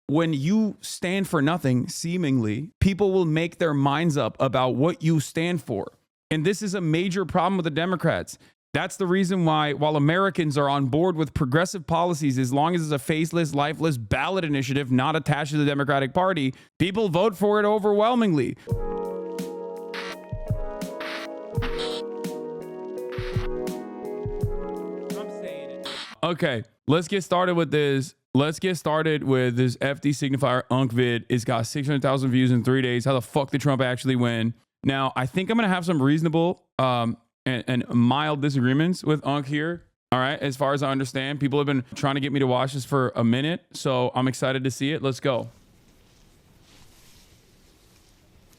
when you stand for nothing, seemingly, people will make their minds up about what you stand for. And this is a major problem with the Democrats. That's the reason why, while Americans are on board with progressive policies, as long as it's a faceless, lifeless ballot initiative not attached to the Democratic Party, people vote for it overwhelmingly. Okay, let's get started with this. Let's get started with this F.D Signifier Unk vid. It's got 600,000 views in 3 days. How the fuck did Trump actually win? Now, I think I'm going to have some reasonable and mild disagreements with Unk here. All right, as far as I understand, people have been trying to get me to watch this for a minute, so I'm excited to see it. Let's go.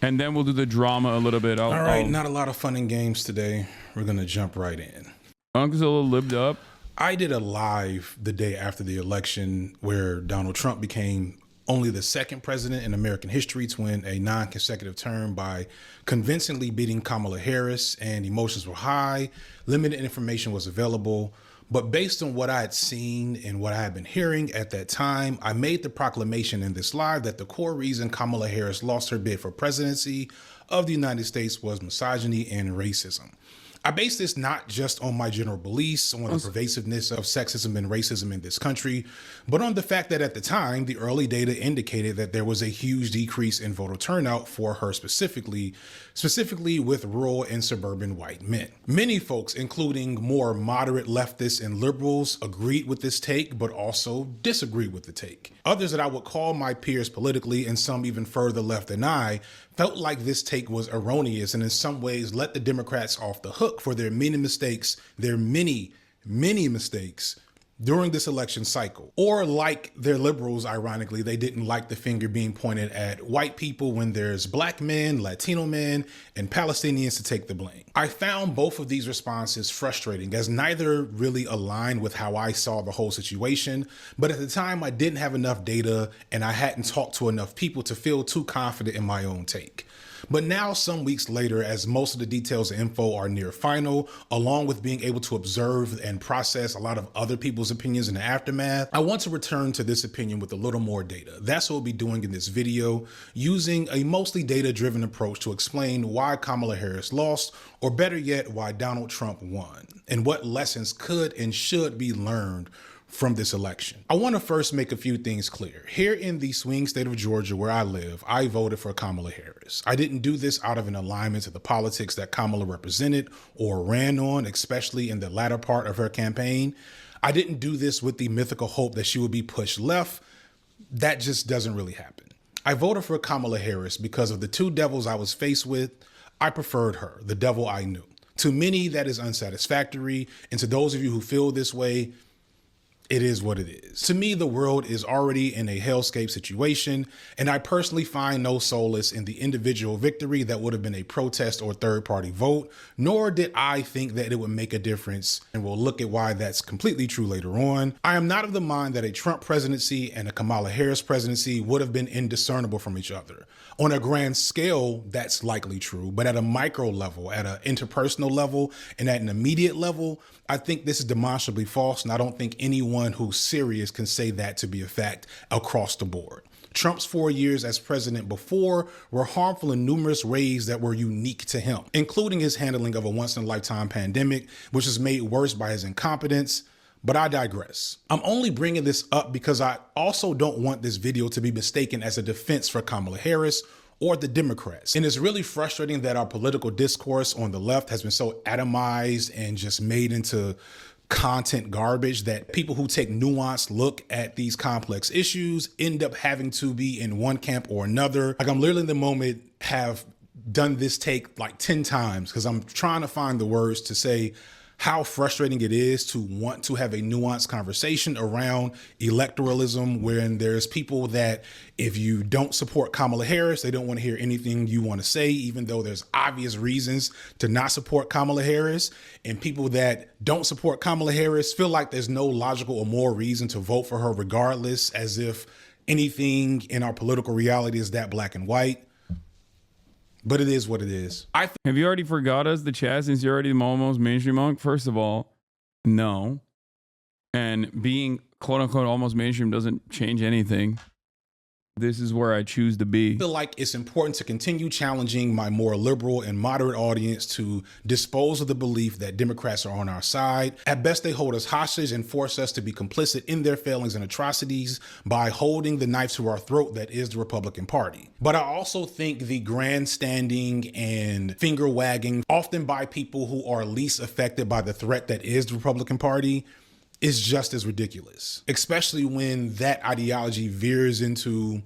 And then we'll do the drama a little bit. All right, not a lot of fun and games today. We're going to jump right in. Unk's a little libbed up. I did a live the day after the election where Donald Trump became only the second president in American history to win a non-consecutive term by convincingly beating Kamala Harris, and emotions were high, limited information was available. But based on what I had seen and what I had been hearing at that time, I made the proclamation in this live that the core reason Kamala Harris lost her bid for presidency of the United States was misogyny and racism. I base this not just on my general beliefs on the pervasiveness of sexism and racism in this country, but on the fact that at the time, the early data indicated that there was a huge decrease in voter turnout for her specifically with rural and suburban white men. Many folks, including more moderate leftists and liberals, agreed with this take, but also disagreed with the take. Others that I would call my peers politically, and some even further left than I, felt like this take was erroneous and in some ways let the Democrats off the hook for their many mistakes, their many mistakes during this election cycle. Or like their liberals, ironically, they didn't like the finger being pointed at white people when there's black men, Latino men, and Palestinians to take the blame. I found both of these responses frustrating as neither really aligned with how I saw the whole situation, but at the time I didn't have enough data and I hadn't talked to enough people to feel too confident in my own take. But now, some weeks later, as most of the details and info are near final, along with being able to observe and process a lot of other people's opinions in the aftermath, I want to return to this opinion with a little more data. That's what we'll be doing in this video, using a mostly data-driven approach to explain why Kamala Harris lost, or better yet, why Donald Trump won, and what lessons could and should be learned from this election. I want to first make a few things clear. Here in the swing state of Georgia where I live, I voted for Kamala Harris. I didn't do this out of an alignment to the politics that Kamala represented or ran on, especially in the latter part of her campaign. I didn't do this with the mythical hope that she would be pushed left. That just doesn't really happen. I voted for Kamala Harris because of the two devils I was faced with. I preferred her, the devil I knew. To many, that is unsatisfactory. And to those of you who feel this way, it is what it is. To me, the world is already in a hellscape situation, and I personally find no solace in the individual victory that would have been a protest or third-party vote, nor did I think that it would make a difference, and we'll look at why that's completely true later on. I am not of the mind that a Trump presidency and a Kamala Harris presidency would have been indiscernible from each other. On a grand scale, that's likely true, but at a micro level, at an interpersonal level, and at an immediate level, I think this is demonstrably false, and I don't think anyone who's serious can say that to be a fact across the board. Trump's 4 years as president before were harmful in numerous ways that were unique to him, including his handling of a once-in-a-lifetime pandemic, which was made worse by his incompetence. But I digress. I'm only bringing this up because I also don't want this video to be mistaken as a defense for Kamala Harris or the Democrats. And it's really frustrating that our political discourse on the left has been so atomized and just made into content garbage that people who take nuanced look at these complex issues end up having to be in one camp or another. Like, I'm literally in the moment have done this take like 10 times because I'm trying to find the words to say how frustrating it is to want to have a nuanced conversation around electoralism when there's people that if you don't support Kamala Harris, they don't want to hear anything you want to say, even though there's obvious reasons to not support Kamala Harris. And people that don't support Kamala Harris feel like there's no logical or moral reason to vote for her regardless, as if anything in our political reality is that black and white. But it is what it is. Have you already forgot us, the chat, since you're already almost mainstream monk? First of all, no. And being quote unquote almost mainstream doesn't change anything. this is where I choose to be. I feel like it's important to continue challenging my more liberal and moderate audience to dispose of the belief that Democrats are on our side. At best, they hold us hostage and force us to be complicit in their failings and atrocities by holding the knife to our throat that is the Republican Party. But I also think the grandstanding and finger wagging, often by people who are least affected by the threat that is the Republican Party, is just as ridiculous, especially when that ideology veers into,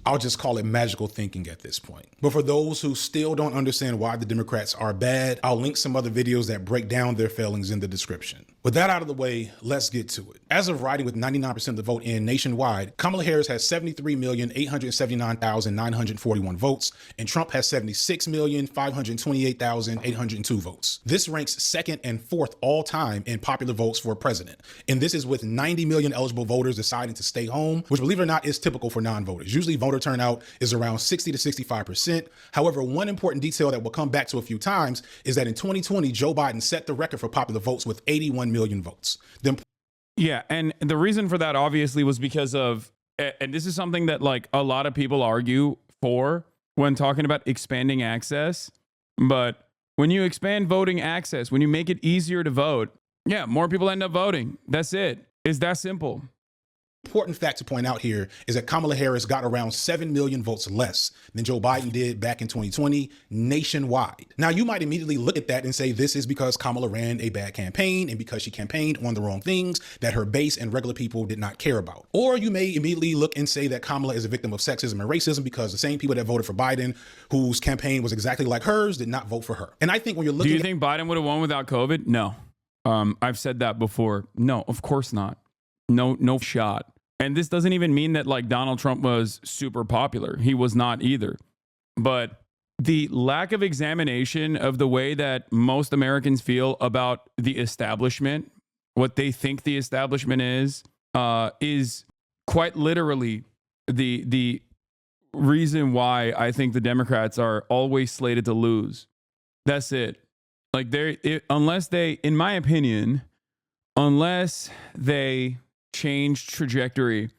I'll just call it magical thinking at this point. But for those who still don't understand why the Democrats are bad, I'll link some other videos that break down their failings in the description. With that out of the way, let's get to it. As of writing with 99% of the vote in nationwide, Kamala Harris has 73,879,941 votes, and Trump has 76,528,802 votes. This ranks second and fourth all time in popular votes for president. And this is with 90 million eligible voters deciding to stay home, which, believe it or not, is typical for non-voters. Usually voter turnout is around 60 to 65%. However, one important detail that we'll come back to a few times is that in 2020, Joe Biden set the record for popular votes with 81 million votes. Yeah, and the reason for that obviously was because of, and this is something that like a lot of people argue for when talking about expanding access, but when you expand voting access, when you make it easier to vote, yeah, more people end up voting. That's it. It's that simple. Important fact to point out here is that Kamala Harris got around 7 million votes less than Joe Biden did back in 2020 nationwide. Now, you might immediately look at that and say this is because Kamala ran a bad campaign and because she campaigned on the wrong things that her base and regular people did not care about. Or you may immediately look and say that Kamala is a victim of sexism and racism because the same people that voted for Biden, whose campaign was exactly like hers, did not vote for her. And I think when you're looking Do you think Biden would have won without COVID? No. I've said that before. No, of course not. No shot. And this doesn't even mean that like Donald Trump was super popular. He was not either. But the lack of examination of the way that most Americans feel about the establishment, what they think the establishment is quite literally the reason why I think the Democrats are always slated to lose. That's it. Like unless they, in my opinion, unless they change trajectory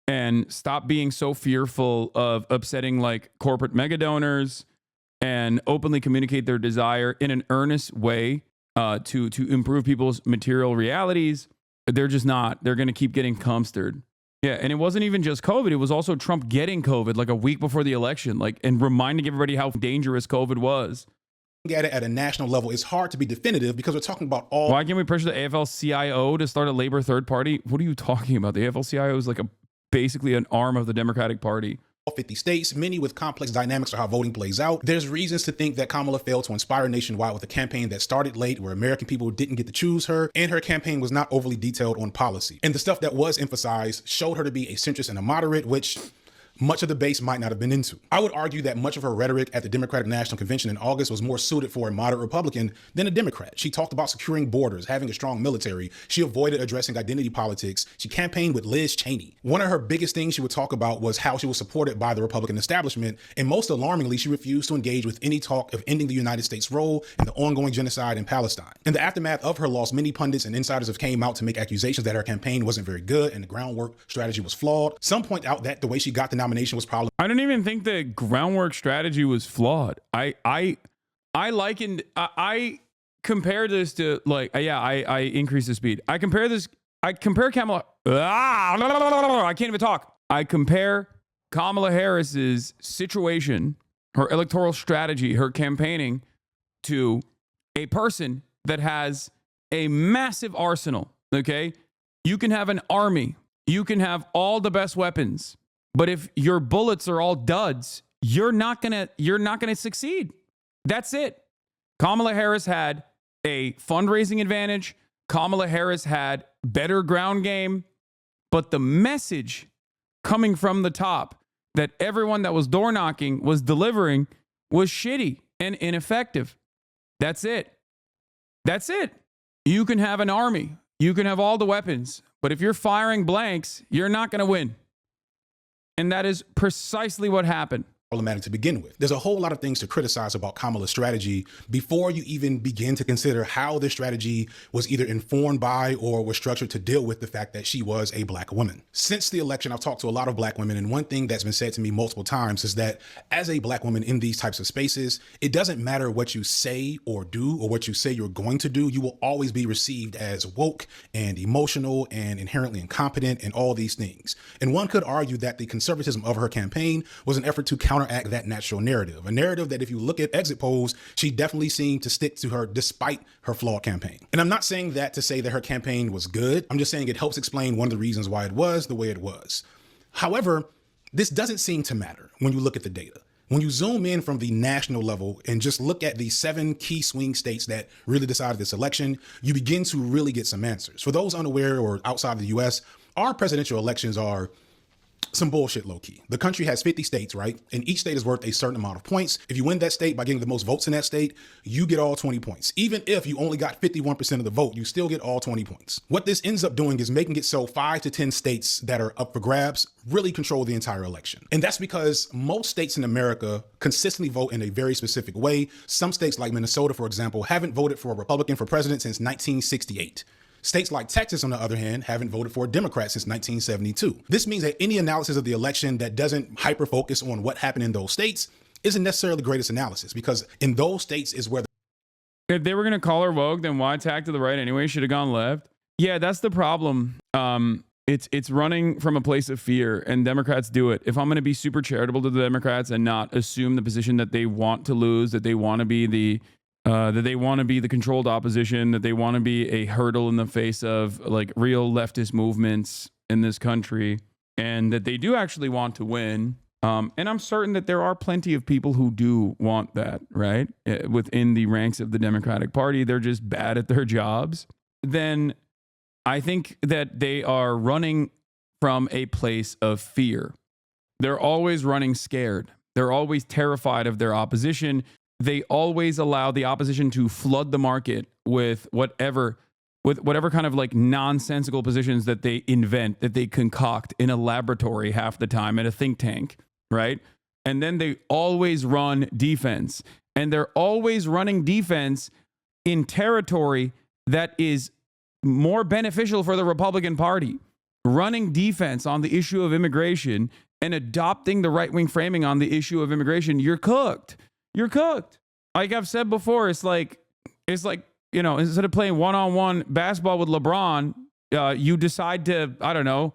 and stop being so fearful of upsetting like corporate mega donors and openly communicate their desire in an earnest way to improve people's material realities, they're just not. They're going to keep getting comstered. Yeah, and it wasn't even just COVID. It was also Trump getting COVID like a week before the election, like, and reminding everybody how dangerous COVID was. At it at a national level, it's hard to be definitive because we're talking about all. Why can't we pressure the AFL-CIO to start a labor third party? What are you talking about? The AFL-CIO is like basically an arm of the Democratic Party. 50 states, many with complex dynamics of how voting plays out. There's reasons to think that Kamala failed to inspire nationwide with a campaign that started late, where American people didn't get to choose her, and her campaign was not overly detailed on policy. And the stuff that was emphasized showed her to be a centrist and a moderate, which much of the base might not have been into. I would argue that much of her rhetoric at the Democratic National Convention in August was more suited for a moderate Republican than a Democrat. She talked about securing borders, having a strong military. She avoided addressing identity politics. She campaigned with Liz Cheney. One of her biggest things she would talk about was how she was supported by the Republican establishment, and most alarmingly, she refused to engage with any talk of ending the United States' role in the ongoing genocide in Palestine. In the aftermath of her loss, many pundits and insiders have came out to make accusations that her campaign wasn't very good and the groundwork strategy was flawed. Some point out that the way she got the nomination was probably. I don't even think the groundwork strategy was flawed. I compare this to like, I increase the speed. I compare Kamala. I can't even talk. I compare Kamala Harris's situation, her electoral strategy, her campaigning to a person that has a massive arsenal. Okay. You can have an army. You can have all the best weapons. But if your bullets are all duds, you're not gonna succeed. That's it. Kamala Harris had a fundraising advantage. Kamala Harris had better ground game, but the message coming from the top that everyone that was door knocking was delivering was shitty and ineffective. That's it. That's it. You can have an army. You can have all the weapons, but if you're firing blanks, you're not going to win. And that is precisely what happened. problematic to begin with. There's a whole lot of things to criticize about Kamala's strategy before you even begin to consider how this strategy was either informed by or was structured to deal with the fact that she was a black woman. Since the election, I've talked to a lot of black women, and one thing that's been said to me multiple times is that as a black woman in these types of spaces, it doesn't matter what you say or do or what you say you're going to do, you will always be received as woke and emotional and inherently incompetent and all these things. And one could argue that the conservatism of her campaign was an effort to counteract that natural narrative, a narrative that if you look at exit polls, she definitely seemed to stick to her despite her flawed campaign. And I'm not saying that to say that her campaign was good. I'm just saying it helps explain one of the reasons why it was the way it was. However, this doesn't seem to matter when you look at the data. When you zoom in from the national level and just look at the 7 key swing states that really decided this election, you begin to really get some answers. For those unaware or outside of the US, our presidential elections are some bullshit low-key. The country has 50 states, right? And each state is worth a certain amount of points. If you win that state by getting the most votes in that state, you get all 20 points. Even if you only got 51% of the vote, you still get all 20 points. What this ends up doing is making it so 5 to 10 states that are up for grabs really control the entire election. And that's because most states in America consistently vote in a very specific way. Some states like Minnesota, for example, haven't voted for a Republican for president since 1968. States like Texas, on the other hand, haven't voted for a Democrat since 1972. This means that any analysis of the election that doesn't hyper-focus on what happened in those states isn't necessarily the greatest analysis, because in those states is where if they were going to call her woke, then why tack to the right anyway? Should have gone left. Yeah, that's the problem. It's running from a place of fear, and Democrats do it. If I'm going to be super charitable to the Democrats and not assume the position that they want to lose, that they want to be the controlled opposition, that they want to be a hurdle in the face of like real leftist movements in this country, and that they do actually want to win. And I'm certain that there are plenty of people who do want that, right? Within the ranks of the Democratic Party, they're just bad at their jobs. Then I think that they are running from a place of fear. They're always running scared. They're always terrified of their opposition. They always allow the opposition to flood the market with whatever kind of like nonsensical positions that they invent, that they concoct in a laboratory half the time at a think tank, right? And then they always run defense. And they're always running defense in territory that is more beneficial for the Republican Party. Running defense on the issue of immigration and adopting the right-wing framing on the issue of immigration, you're cooked. You're cooked. Like I've said before, it's like, you know, instead of playing one-on-one basketball with LeBron, you decide to, I don't know,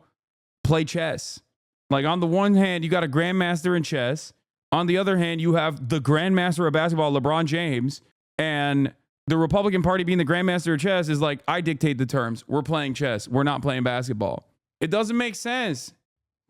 play chess. Like on the one hand, you got a grandmaster in chess. On the other hand, you have the grandmaster of basketball, LeBron James. And the Republican Party being the grandmaster of chess is like, I dictate the terms. We're playing chess. We're not playing basketball. It doesn't make sense.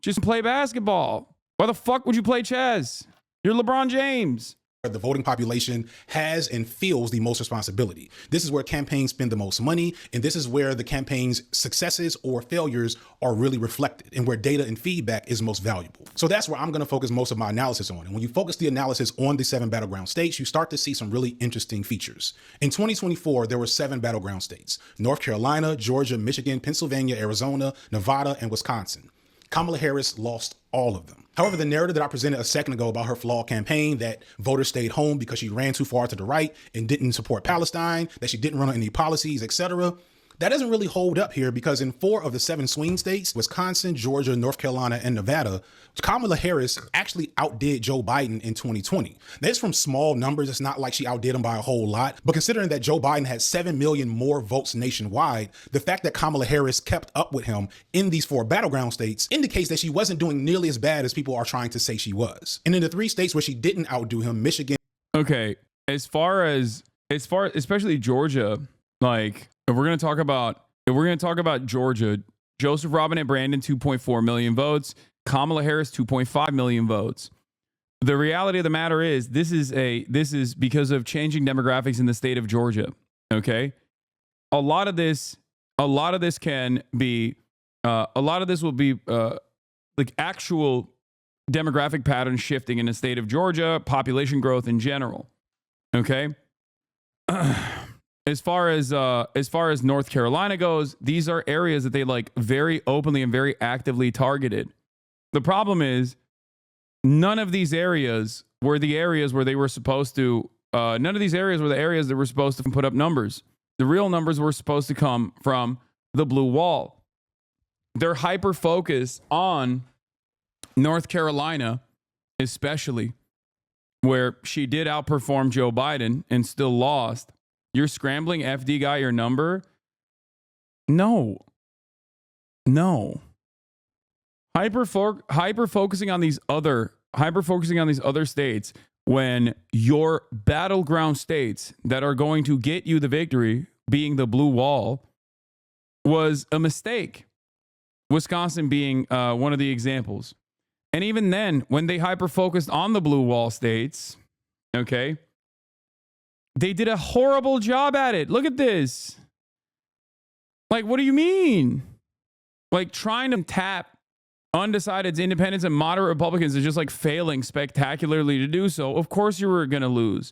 Just play basketball. Why the fuck would you play chess? You're LeBron James. The voting population has and feels the most responsibility. This is where campaigns spend the most money, and this is where the campaign's successes or failures are really reflected, and where data and feedback is most valuable. So that's where I'm going to focus most of my analysis on. And when you focus the analysis on the 7 battleground states, you start to see some really interesting features. In 2024, there were 7 battleground states: North Carolina, Georgia, Michigan, Pennsylvania, Arizona, Nevada, and Wisconsin. Kamala Harris lost all of them. However, the narrative that I presented a second ago about her flawed campaign, that voters stayed home because she ran too far to the right and didn't support Palestine, that she didn't run on any policies, etc., that doesn't really hold up here, because in 4 of the 7 swing states, Wisconsin, Georgia, North Carolina, and Nevada, Kamala Harris actually outdid Joe Biden in 2020. That's from small numbers. It's not like she outdid him by a whole lot. But considering that Joe Biden had 7 million more votes nationwide, the fact that Kamala Harris kept up with him in these 4 battleground states indicates that she wasn't doing nearly as bad as people are trying to say she was. And in the 3 states where she didn't outdo him, Michigan. Okay, as far as especially Georgia, like if we're going to talk about Georgia, Joseph Robinette Brandon, 2.4 million votes. Kamala Harris, 2.5 million votes. The reality of the matter is this is because of changing demographics in the state of Georgia. Okay. A lot of this can be, a lot of this will be like actual demographic patterns shifting in the state of Georgia, population growth in general. Okay. As far as North Carolina goes, these are areas that they like very openly and very actively targeted. The problem is none of these areas were the areas where they were supposed to, none of these areas were the areas that were supposed to put up numbers. The real numbers were supposed to come from the blue wall. They're hyper-focused on North Carolina, especially, where she did outperform Joe Biden and still lost. You're scrambling, FD got your number? No. Hyper-focusing on these other states when your battleground states that are going to get you the victory, being the blue wall, was a mistake. Wisconsin being one of the examples. And even then, when they hyper-focused on the blue wall states, okay, they did a horrible job at it. Look at this. Like, what do you mean? Like, trying to tap undecideds, independents, and moderate Republicans is just like failing spectacularly to do so. Of course you were going to lose.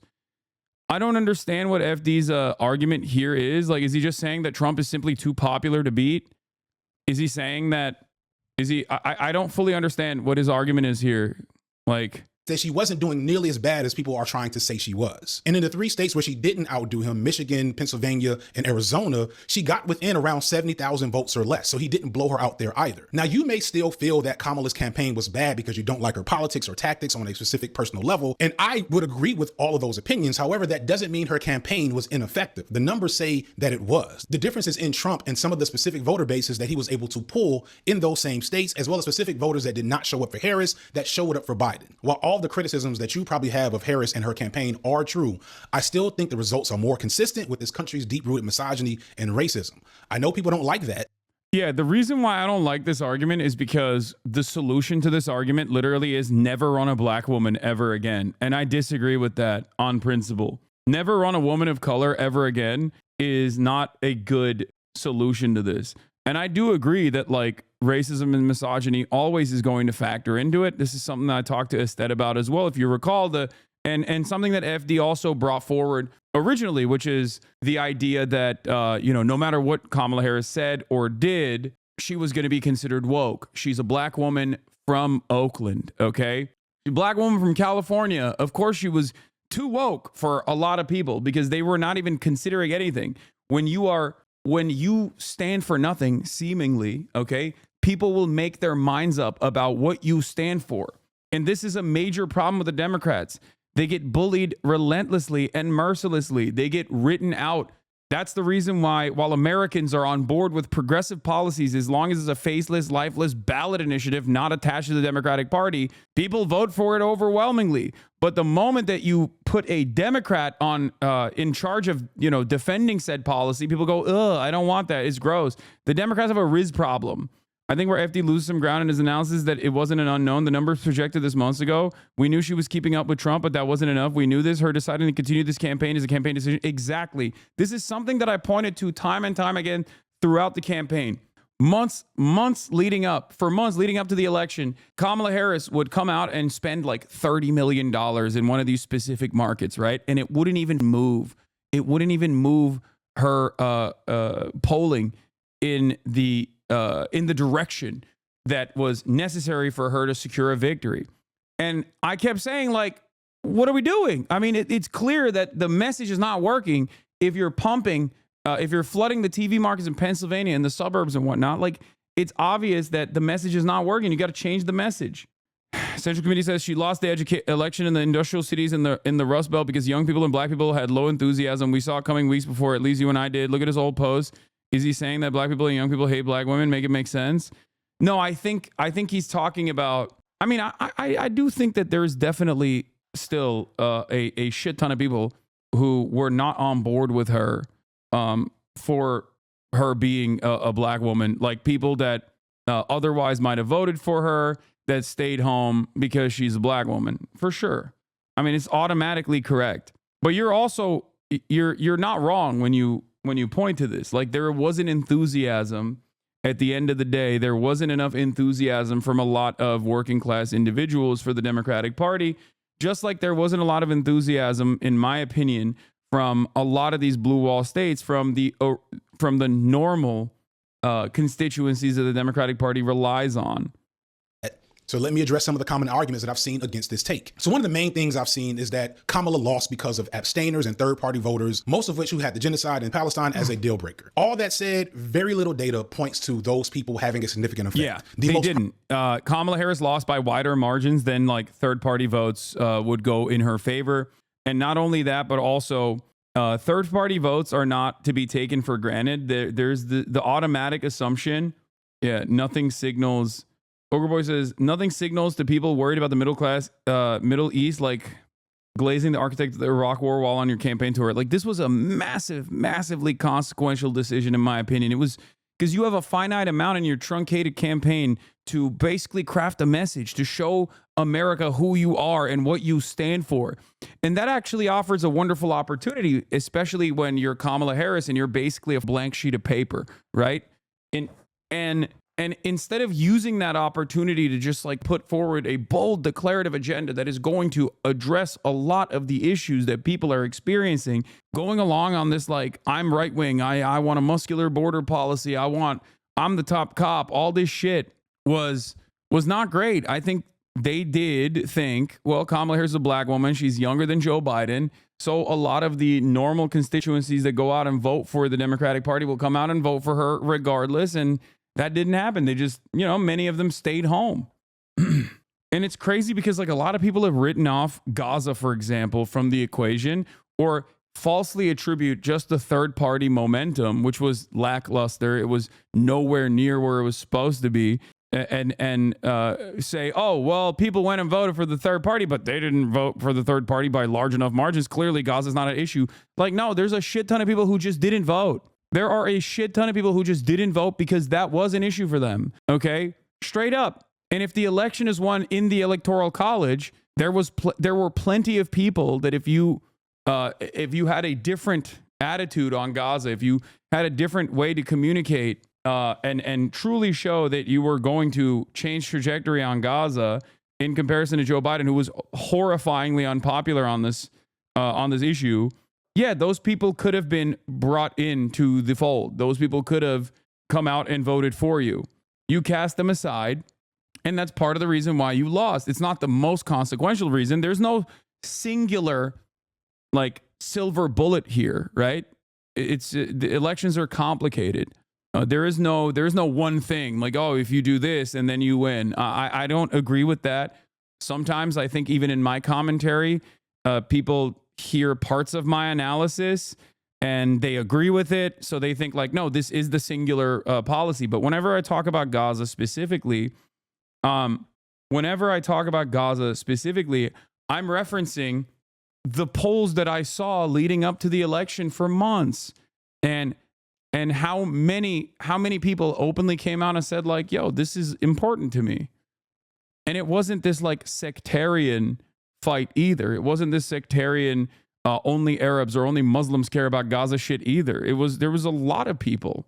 I don't understand what FD's argument here is. Like, is he just saying that Trump is simply too popular to beat? Is he saying that? I don't fully understand what his argument is here. Like, that she wasn't doing nearly as bad as people are trying to say she was. And in the 3 states where she didn't outdo him, Michigan, Pennsylvania, and Arizona, she got within around 70,000 votes or less. So he didn't blow her out there either. Now, you may still feel that Kamala's campaign was bad because you don't like her politics or tactics on a specific personal level. And I would agree with all of those opinions. However, that doesn't mean her campaign was ineffective. The numbers say that it was. The difference is in Trump and some of the specific voter bases that he was able to pull in those same states, as well as specific voters that did not show up for Harris, that showed up for Biden. While all the criticisms that you probably have of Harris and her campaign are true, I still think the results are more consistent with this country's deep-rooted misogyny and racism. I know people don't like that. Yeah, the reason why I don't like this argument is because the solution to this argument literally is never run a black woman ever again. And I disagree with that on principle. Never run a woman of color ever again is not a good solution to this. And I do agree that like racism and misogyny always is going to factor into it. This is something that I talked to Estet about as well. If you recall, and something that FD also brought forward originally, which is the idea that, no matter what Kamala Harris said or did, she was going to be considered woke. She's a black woman from Oakland, okay? She's a black woman from California. Of course, she was too woke for a lot of people because they were not even considering anything. When you stand for nothing, seemingly, okay, people will make their minds up about what you stand for. And this is a major problem with the Democrats. They get bullied relentlessly and mercilessly. They get written out. That's the reason why, while Americans are on board with progressive policies, as long as it's a faceless, lifeless ballot initiative not attached to the Democratic Party, people vote for it overwhelmingly. But the moment that you put a Democrat on in charge of, defending said policy, people go, ugh, I don't want that. It's gross. The Democrats have a Riz problem. I think where FD loses some ground in his analysis that it wasn't an unknown. The numbers projected this months ago. We knew she was keeping up with Trump, but that wasn't enough. We knew this. Her deciding to continue this campaign is a campaign decision. Exactly. This is something that I pointed to time and time again throughout the campaign. Months leading up to the election, Kamala Harris would come out and spend like $30 million in one of these specific markets, right? And it wouldn't even move. It wouldn't even move her polling in the direction that was necessary for her to secure a victory. And I kept saying, like, what are we doing? I mean, it's clear that the message is not working if you're pumping, if you're flooding the TV markets in Pennsylvania and the suburbs and whatnot. Like, it's obvious that the message is not working. You got to change the message. Central Committee says she lost the election in the industrial cities in the Rust Belt because young people and black people had low enthusiasm. We saw it coming weeks before, at least you and I did. Look at his old post. Is he saying that black people and young people hate black women? Make it make sense? No, I think he's talking about, I mean, I do think that there's definitely still a shit ton of people who were not on board with her for her being a black woman, like people that otherwise might have voted for her that stayed home because she's a black woman, for sure. I mean, it's automatically correct. But you're also, you're not wrong when you point to this. Like, there wasn't enthusiasm at the end of the day. There wasn't enough enthusiasm from a lot of working class individuals for the Democratic Party, just like there wasn't a lot of enthusiasm, in my opinion, from a lot of these blue wall states, from the normal constituencies that the Democratic Party relies on. So let me address some of the common arguments that I've seen against this take. So one of the main things I've seen is that Kamala lost because of abstainers and third-party voters, most of which who had the genocide in Palestine as a deal breaker. All that said, very little data points to those people having a significant effect. Yeah, they didn't. Kamala Harris lost by wider margins than like third-party votes would go in her favor. And not only that, but also third-party votes are not to be taken for granted. There's the automatic assumption. Yeah, nothing signals. Ogre Boy says, nothing signals to people worried about the Middle East like glazing the architect of the Iraq War while on your campaign tour. Like, this was a massively consequential decision, in my opinion. It was because you have a finite amount in your truncated campaign to basically craft a message to show America who you are and what you stand for. And that actually offers a wonderful opportunity, especially when you're Kamala Harris and you're basically a blank sheet of paper, right? And instead of using that opportunity to just like put forward a bold declarative agenda that is going to address a lot of the issues that people are experiencing, going along on this like, I'm right wing, I want a muscular border policy, I'm the top cop, all this shit was not great. I think they did think, well, Kamala Harris is a black woman, she's younger than Joe Biden, so a lot of the normal constituencies that go out and vote for the Democratic Party will come out and vote for her regardless. And that didn't happen. They just, many of them stayed home. And it's crazy because like a lot of people have written off Gaza, for example, from the equation, or falsely attribute just the third party momentum, which was lackluster. It was nowhere near where it was supposed to be. And say, oh, well, people went and voted for the third party, but they didn't vote for the third party by large enough margins. Clearly, Gaza's not an issue. Like, no, there's a shit ton of people who just didn't vote. There are a shit ton of people who just didn't vote because that was an issue for them. Okay, straight up. And if the election is won in the Electoral College, there were plenty of people that if you had a different attitude on Gaza, if you had a different way to communicate and truly show that you were going to change trajectory on Gaza in comparison to Joe Biden, who was horrifyingly unpopular on this issue. Yeah, those people could have been brought into the fold. Those people could have come out and voted for you. You cast them aside, and that's part of the reason why you lost. It's not the most consequential reason. There's no singular, like, silver bullet here, right? The elections are complicated. There is no one thing like, oh, if you do this and then you win. I don't agree with that. Sometimes I think even in my commentary, people hear parts of my analysis and they agree with it. So they think like, no, this is the singular policy. But whenever I talk about Gaza specifically, I'm referencing the polls that I saw leading up to the election for months and how many people openly came out and said like, yo, this is important to me. And it wasn't this like sectarian fight either. It wasn't this sectarian only Arabs or only Muslims care about Gaza shit either. There was a lot of people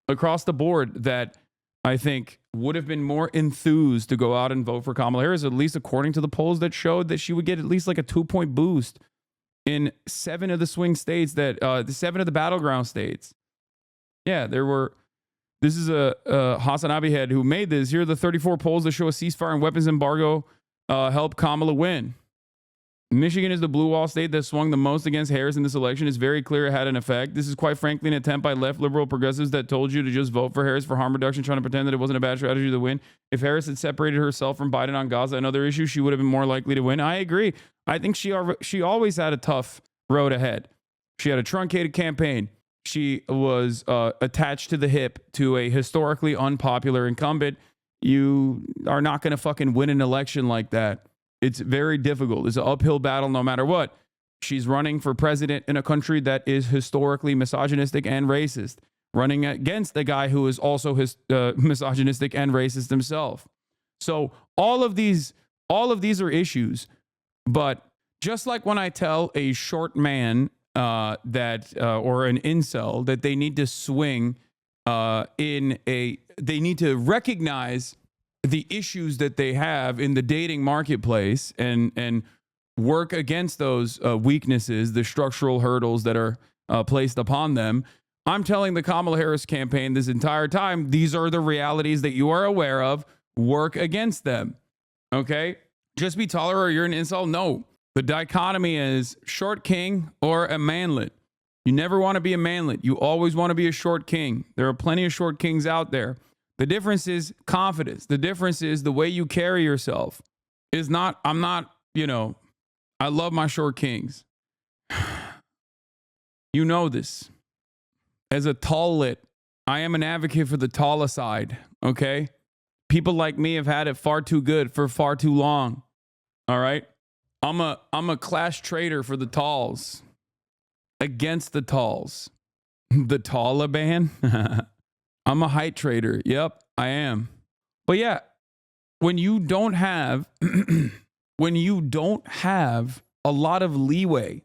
across the board that I think would have been more enthused to go out and vote for Kamala Harris, at least according to the polls that showed that she would get at least like a 2-point boost in 7 of the swing states, the 7 of the battleground states. Yeah, this is a Hasanabi head who made this. Here are the 34 polls that show a ceasefire and weapons embargo help Kamala win. Michigan is the blue wall state that swung the most against Harris in this election. It's very clear it had an effect. This is quite frankly an attempt by left liberal progressives that told you to just vote for Harris for harm reduction, trying to pretend that it wasn't a bad strategy to win. If Harris had separated herself from Biden on Gaza and other issues, she would have been more likely to win. I agree. I think she always had a tough road ahead. She had a truncated campaign. She was attached to the hip to a historically unpopular incumbent. You are not going to fucking win an election like that. It's very difficult. It's an uphill battle no matter what. She's running for president in a country that is historically misogynistic and racist, running against a guy who is also misogynistic and racist himself. So all of these are issues. But just like when I tell a short man or an incel that they need to swing they need to recognize the issues that they have in the dating marketplace and work against those weaknesses, the structural hurdles that are placed upon them. I'm telling the Kamala Harris campaign this entire time, these are the realities that you are aware of. Work against them. Okay? Just be taller or you're an incel? No. The dichotomy is short king or a manlet. You never want to be a manlet. You always want to be a short king. There are plenty of short kings out there. The difference is confidence. The difference is the way you carry yourself is not, I'm not, I love my short kings. You know this. As a tall lit, I am an advocate for the taller side, okay? People like me have had it far too good for far too long. All right? I'm a class traitor for the talls. Against the talls. The Taliban? I'm a height trader. Yep, I am. But yeah, when you don't have a lot of leeway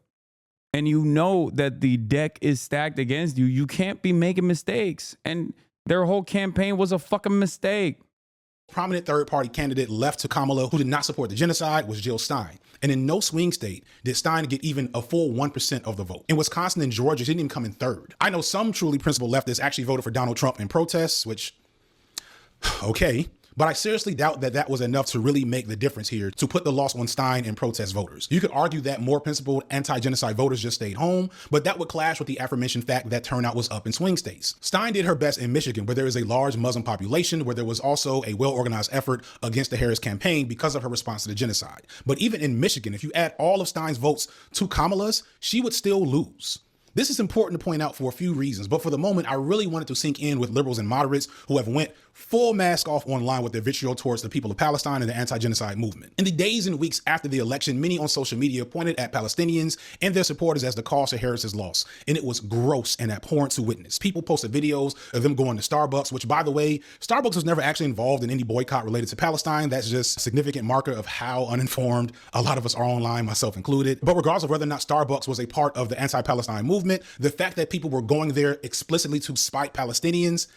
and you know that the deck is stacked against you, you can't be making mistakes. And their whole campaign was a fucking mistake. Prominent third-party candidate left to Kamala who did not support the genocide was Jill Stein. And in no swing state did Stein get even a full 1% of the vote. In Wisconsin and Georgia, she didn't even come in third. I know some truly principled leftists actually voted for Donald Trump in protests, which, okay. But I seriously doubt that that was enough to really make the difference here to put the loss on Stein and protest voters. You could argue that more principled anti-genocide voters just stayed home, but that would clash with the aforementioned fact that turnout was up in swing states. Stein did her best in Michigan, where there is a large Muslim population, where there was also a well-organized effort against the Harris campaign because of her response to the genocide. But even in Michigan, if you add all of Stein's votes to Kamala's, she would still lose. This is important to point out for a few reasons, but for the moment, I really wanted to sink in with liberals and moderates who have went full mask off online with their vitriol towards the people of Palestine and the anti-genocide movement. In the days and weeks after the election, many on social media pointed at Palestinians and their supporters as the cause of Harris's loss, and it was gross and abhorrent to witness. People posted videos of them going to Starbucks, which, by the way, Starbucks was never actually involved in any boycott related to Palestine. That's just a significant marker of how uninformed a lot of us are online, myself included. But regardless of whether or not Starbucks was a part of the anti-Palestine movement, the fact that people were going there explicitly to spite Palestinians,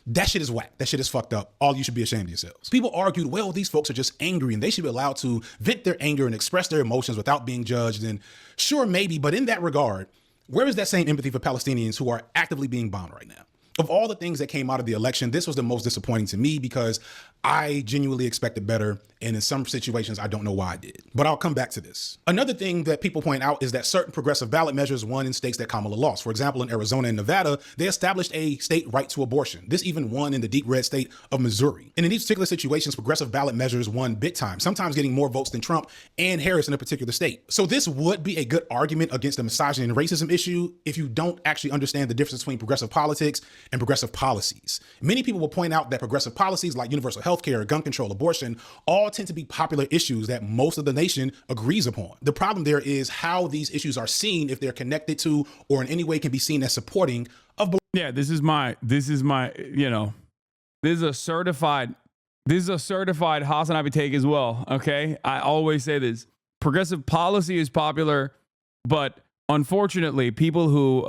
that shit is whack. That shit is fucked up. All you should be ashamed of yourselves. People argued, well, these folks are just angry and they should be allowed to vent their anger and express their emotions without being judged. And sure, maybe, but in that regard, where is that same empathy for Palestinians who are actively being bombed right now? Of all the things that came out of the election, this was the most disappointing to me because I genuinely expected better. And in some situations, I don't know why I did. But I'll come back to this. Another thing that people point out is that certain progressive ballot measures won in states that Kamala lost. For example, in Arizona and Nevada, they established a state right to abortion. This even won in the deep red state of Missouri. And in these particular situations, progressive ballot measures won big time, sometimes getting more votes than Trump and Harris in a particular state. So this would be a good argument against the misogyny and racism issue if you don't actually understand the difference between progressive politics and progressive policies. Many people will point out that progressive policies like universal healthcare, gun control, abortion, all tend to be popular issues that most of the nation agrees upon. The problem there is how these issues are seen if they're connected to or in any way can be seen as supporting of. Yeah, this is a certified Hasanabi take as well. Okay. I always say this. Progressive policy is popular, but unfortunately, people who,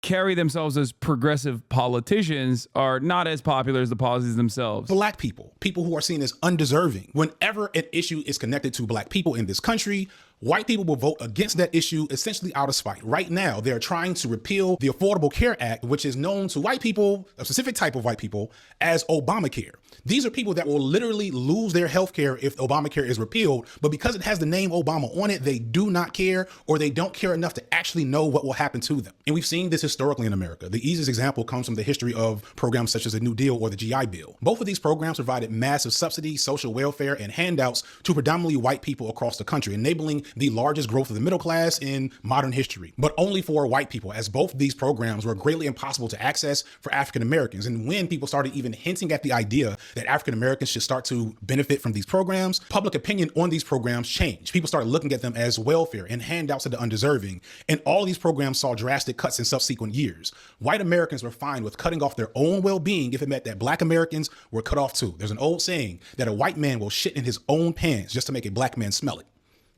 carry themselves as progressive politicians are not as popular as the policies themselves. Black people, people who are seen as undeserving. Whenever an issue is connected to black people in this country, white people will vote against that issue essentially out of spite. Right now, they're trying to repeal the Affordable Care Act, which is known to white people, a specific type of white people, as Obamacare. These are people that will literally lose their health care if Obamacare is repealed, but because it has the name Obama on it, they do not care, or they don't care enough to actually know what will happen to them. And we've seen this historically in America. The easiest example comes from the history of programs such as the New Deal or the GI Bill. Both of these programs provided massive subsidies, social welfare, and handouts to predominantly white people across the country, enabling the largest growth of the middle class in modern history, but only for white people, as both of these programs were greatly impossible to access for African Americans. And when people started even hinting at the idea that African Americans should start to benefit from these programs, public opinion on these programs changed. People started looking at them as welfare and handouts to the undeserving. And all of these programs saw drastic cuts in subsequent years. White Americans were fine with cutting off their own well-being if it meant that black Americans were cut off too. There's an old saying that a white man will shit in his own pants just to make a black man smell it.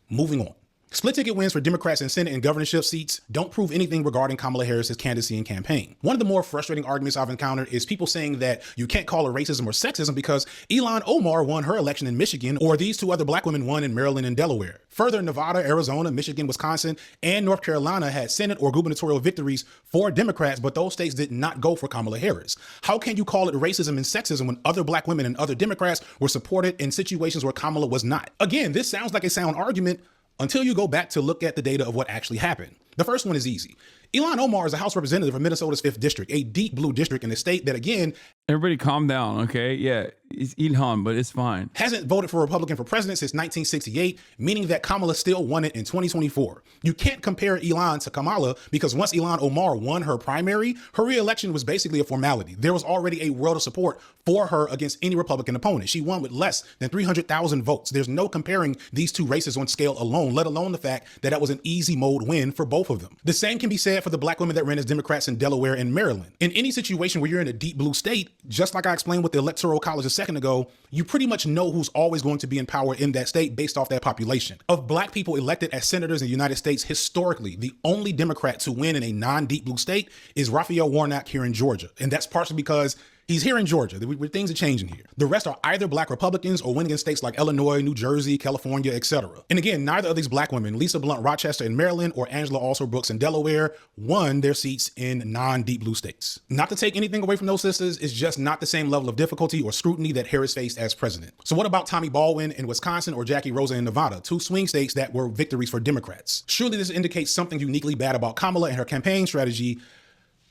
Moving on. Split ticket wins for Democrats in Senate and governorship seats don't prove anything regarding Kamala Harris's candidacy and campaign. One of the more frustrating arguments I've encountered is people saying that you can't call it racism or sexism because Ilhan Omar won her election in Michigan, or these two other black women won in Maryland and Delaware. Further, Nevada, Arizona, Michigan, Wisconsin, and North Carolina had Senate or gubernatorial victories for Democrats, but those states did not go for Kamala Harris. How can you call it racism and sexism when other black women and other Democrats were supported in situations where Kamala was not? Again, this sounds like a sound argument until you go back to look at the data of what actually happened. The first one is easy. Ilhan Omar is a House representative of Minnesota's 5th District, a deep blue district in a state that, again, everybody calm down, okay? Yeah, it's Ilhan, but it's fine. Hasn't voted for a Republican for president since 1968, meaning that Kamala still won it in 2024. You can't compare Ilhan to Kamala because once Ilhan Omar won her primary, her re-election was basically a formality. There was already a world of support for her against any Republican opponent. She won with less than 300,000 votes. There's no comparing these two races on scale alone, let alone the fact that that was an easy mode win for both of them. The same can be said for the black women that ran as Democrats in Delaware and Maryland. In any situation where you're in a deep blue state, just like I explained with the Electoral College a second ago, you pretty much know who's always going to be in power in that state based off that population. Of black people elected as senators in the United States, historically, the only Democrat to win in a non-deep blue state is Raphael Warnock here in Georgia. And that's partially because he's here in Georgia. Things are changing here. The rest are either black Republicans or winning in states like Illinois, New Jersey, California, etc. And again, neither of these black women, Lisa Blunt Rochester in Maryland or Angela Alsor Brooks in Delaware, won their seats in non-deep blue states. Not to take anything away from those sisters, it's just not the same level of difficulty or scrutiny that Harris faced as president. So what about Tommy Baldwin in Wisconsin or Jackie Rosa in Nevada, two swing states that were victories for Democrats? Surely this indicates something uniquely bad about Kamala and her campaign strategy.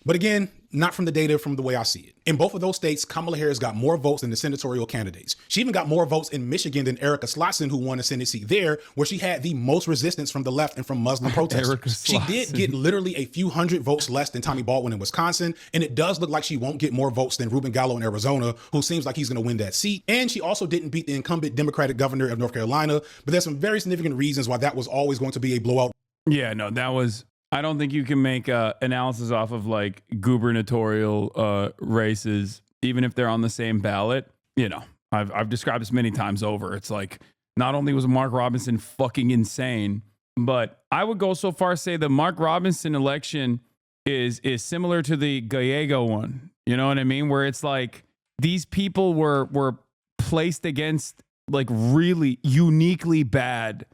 But again, not from the data, from the way I see it. In both of those states, Kamala Harris got more votes than the senatorial candidates. She even got more votes in Michigan than Erica Slotson, who won a Senate seat there, where she had the most resistance from the left and from Muslim protesters. She did get literally a few hundred votes less than Tommy Baldwin in Wisconsin, and it does look like she won't get more votes than Ruben Gallo in Arizona, who seems like he's going to win that seat. And she also didn't beat the incumbent Democratic governor of North Carolina, but there's some very significant reasons why that was always going to be a blowout. Yeah, no, that was... I don't think you can make analysis off of like gubernatorial races, even if they're on the same ballot. You know, I've described this many times over. It's like, not only was Mark Robinson fucking insane, but I would go so far as say the Mark Robinson election is similar to the Gallego one. You know what I mean? Where it's like these people were placed against like really uniquely bad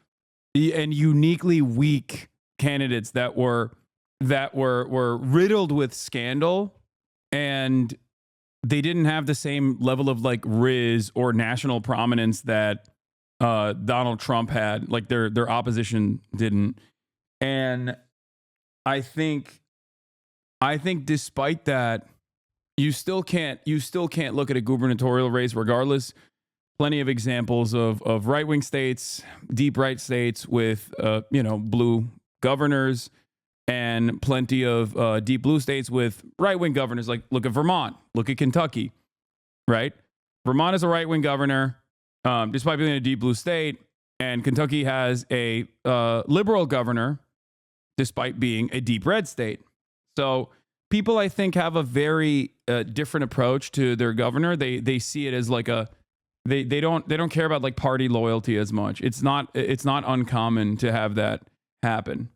and uniquely weak candidates that were riddled with scandal, and they didn't have the same level of like riz or national prominence that Donald Trump had. Like their opposition didn't. And I think despite that, you still can't look at a gubernatorial race regardless. Plenty of examples of right-wing states, deep right states with blue governors, and plenty of deep blue states with right-wing governors. Like, look at Vermont, look at Kentucky, right? Vermont is a right-wing governor, despite being a deep blue state, and Kentucky has a liberal governor, despite being a deep red state. So people, I think, have a very different approach to their governor. They see it as like they don't care about like party loyalty as much. It's not uncommon to have that happen.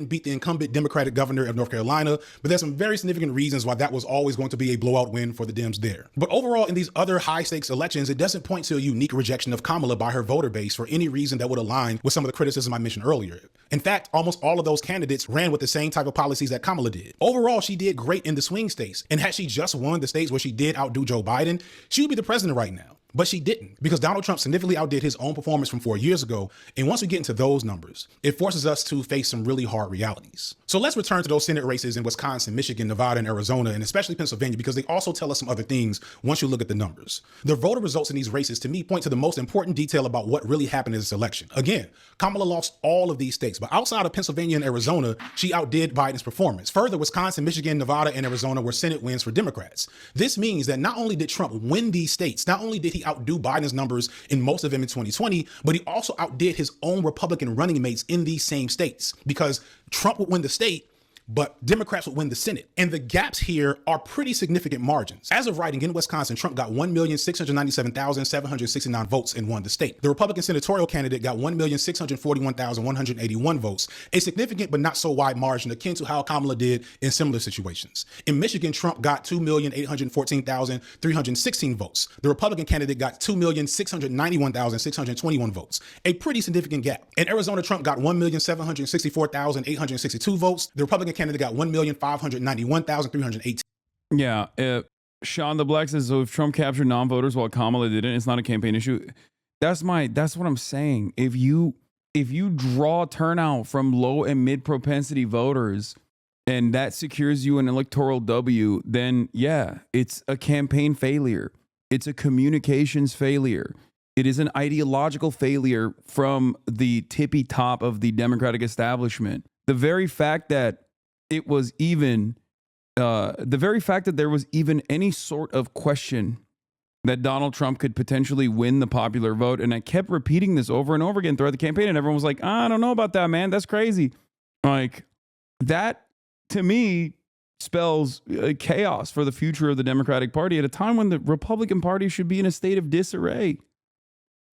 Beat the incumbent Democratic governor of North Carolina, but there's some very significant reasons why that was always going to be a blowout win for the Dems there. But overall, in these other high stakes elections, it doesn't point to a unique rejection of Kamala by her voter base for any reason that would align with some of the criticism I mentioned earlier. In fact, almost all of those candidates ran with the same type of policies that Kamala did. Overall, she did great in the swing states, and had she just won the states where she did outdo Joe Biden, she would be the president right now. But she didn't, because Donald Trump significantly outdid his own performance from 4 years ago. And once we get into those numbers, it forces us to face some really hard realities. So let's return to those Senate races in Wisconsin, Michigan, Nevada, and Arizona, and especially Pennsylvania, because they also tell us some other things once you look at the numbers. The voter results in these races, to me, point to the most important detail about what really happened in this election. Again, Kamala lost all of these states, but outside of Pennsylvania and Arizona, she outdid Biden's performance. Further, Wisconsin, Michigan, Nevada, and Arizona were Senate wins for Democrats. This means that not only did Trump win these states, not only did he outdo Biden's numbers in most of them in 2020, but he also outdid his own Republican running mates in these same states, because Trump would win the state, but Democrats would win the Senate. And the gaps here are pretty significant margins. As of writing, in Wisconsin, Trump got 1,697,769 votes and won the state. The Republican senatorial candidate got 1,641,181 votes, a significant but not so wide margin akin to how Kamala did in similar situations. In Michigan, Trump got 2,814,316 votes. The Republican candidate got 2,691,621 votes, a pretty significant gap. In Arizona, Trump got 1,764,862 votes. The Republican candidate got 1,591,318. Yeah. Sean the Black says, so if Trump captured non-voters while Kamala didn't, it's not a campaign issue. That's what I'm saying. If you draw turnout from low and mid propensity voters and that secures you an electoral W, then yeah, it's a campaign failure. It's a communications failure. It is an ideological failure from the tippy top of the Democratic establishment. The very fact that it was even, the very fact that there was even any sort of question that Donald Trump could potentially win the popular vote. And I kept repeating this over and over again throughout the campaign. And everyone was like, I don't know about that, man. That's crazy. Like, that to me spells chaos for the future of the Democratic Party at a time when the Republican Party should be in a state of disarray.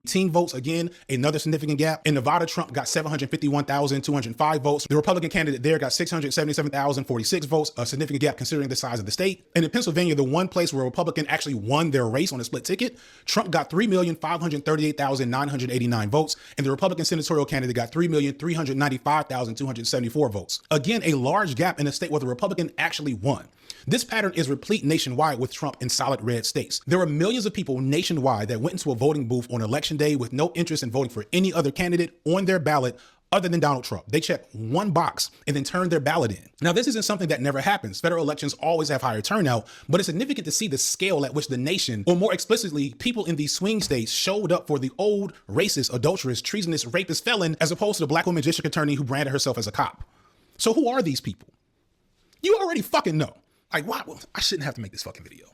18 votes, again, another significant gap. In Nevada, Trump got 751,205 votes. The Republican candidate there got 677,046 votes, a significant gap considering the size of the state. And in Pennsylvania, the one place where a Republican actually won their race on a split ticket, Trump got 3,538,989 votes, and the Republican senatorial candidate got 3,395,274 votes. Again, a large gap in a state where the Republican actually won. This pattern is replete nationwide with Trump in solid red states. There are millions of people nationwide that went into a voting booth on election day with no interest in voting for any other candidate on their ballot other than Donald Trump. They check one box and then turn their ballot in. Now, this isn't something that never happens. Federal elections always have higher turnout, but it's significant to see the scale at which the nation, or more explicitly, people in these swing states showed up for the old racist, adulterous, treasonous, rapist felon, as opposed to the black woman district attorney who branded herself as a cop. So who are these people? You already fucking know. Like, why? Well, I shouldn't have to make this fucking video.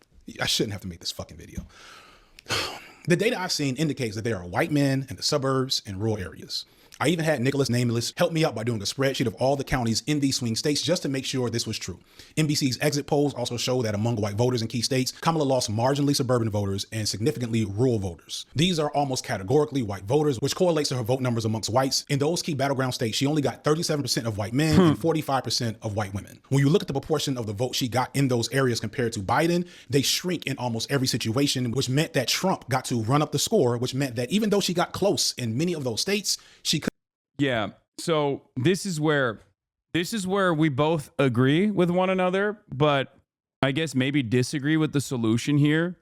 The data I've seen indicates that there are white men in the suburbs and rural areas. I even had Nicholas Nameless help me out by doing a spreadsheet of all the counties in these swing states just to make sure this was true. NBC's exit polls also show that among white voters in key states, Kamala lost marginally suburban voters and significantly rural voters. These are almost categorically white voters, which correlates to her vote numbers amongst whites. In those key battleground states, she only got 37% of white men and 45% of white women. When you look at the proportion of the vote she got in those areas compared to Biden, they shrink in almost every situation, which meant that Trump got to run up the score, which meant that even though she got close in many of those states, she could. Yeah. So this is where we both agree with one another, but I guess maybe disagree with the solution here.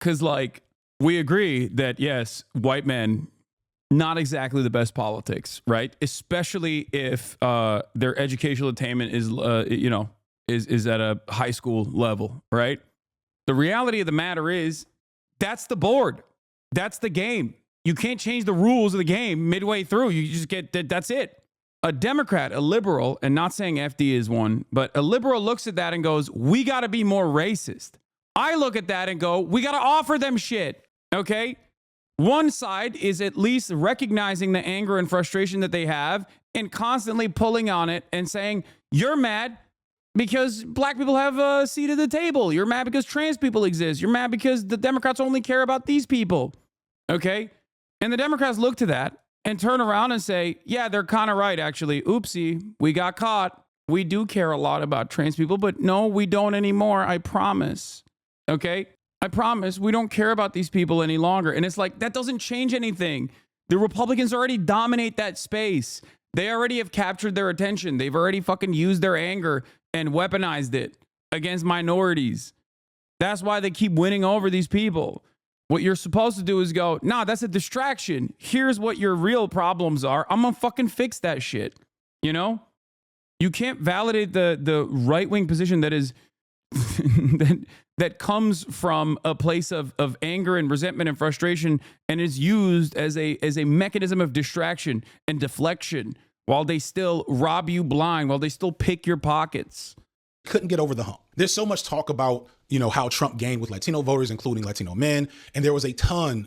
Cause like we agree that yes, white men, not exactly the best politics, right? Especially if their educational attainment is is at a high school level, right? The reality of the matter is that's the board. That's the game. You can't change the rules of the game midway through. You just get that. That's it. A Democrat, a liberal, and not saying FD is one, but a liberal looks at that and goes, we got to be more racist. I look at that and go, we got to offer them shit. Okay. One side is at least recognizing the anger and frustration that they have and constantly pulling on it and saying, you're mad because black people have a seat at the table. You're mad because trans people exist. You're mad because the Democrats only care about these people. Okay. And the Democrats look to that and turn around and say, yeah, they're kind of right, actually. Oopsie, we got caught. We do care a lot about trans people, but no, we don't anymore. I promise. Okay? I promise we don't care about these people any longer. And it's like, that doesn't change anything. The Republicans already dominate that space. They already have captured their attention. They've already fucking used their anger and weaponized it against minorities. That's why they keep winning over these people. What you're supposed to do is go, nah, that's a distraction. Here's what your real problems are. I'm gonna fucking fix that shit. You know? You can't validate the right-wing position that is that comes from a place of anger and resentment and frustration and is used as a mechanism of distraction and deflection while they still rob you blind, while they still pick your pockets. Couldn't get over the hump. There's so much talk about how Trump gained with Latino voters, including Latino men. And there was a ton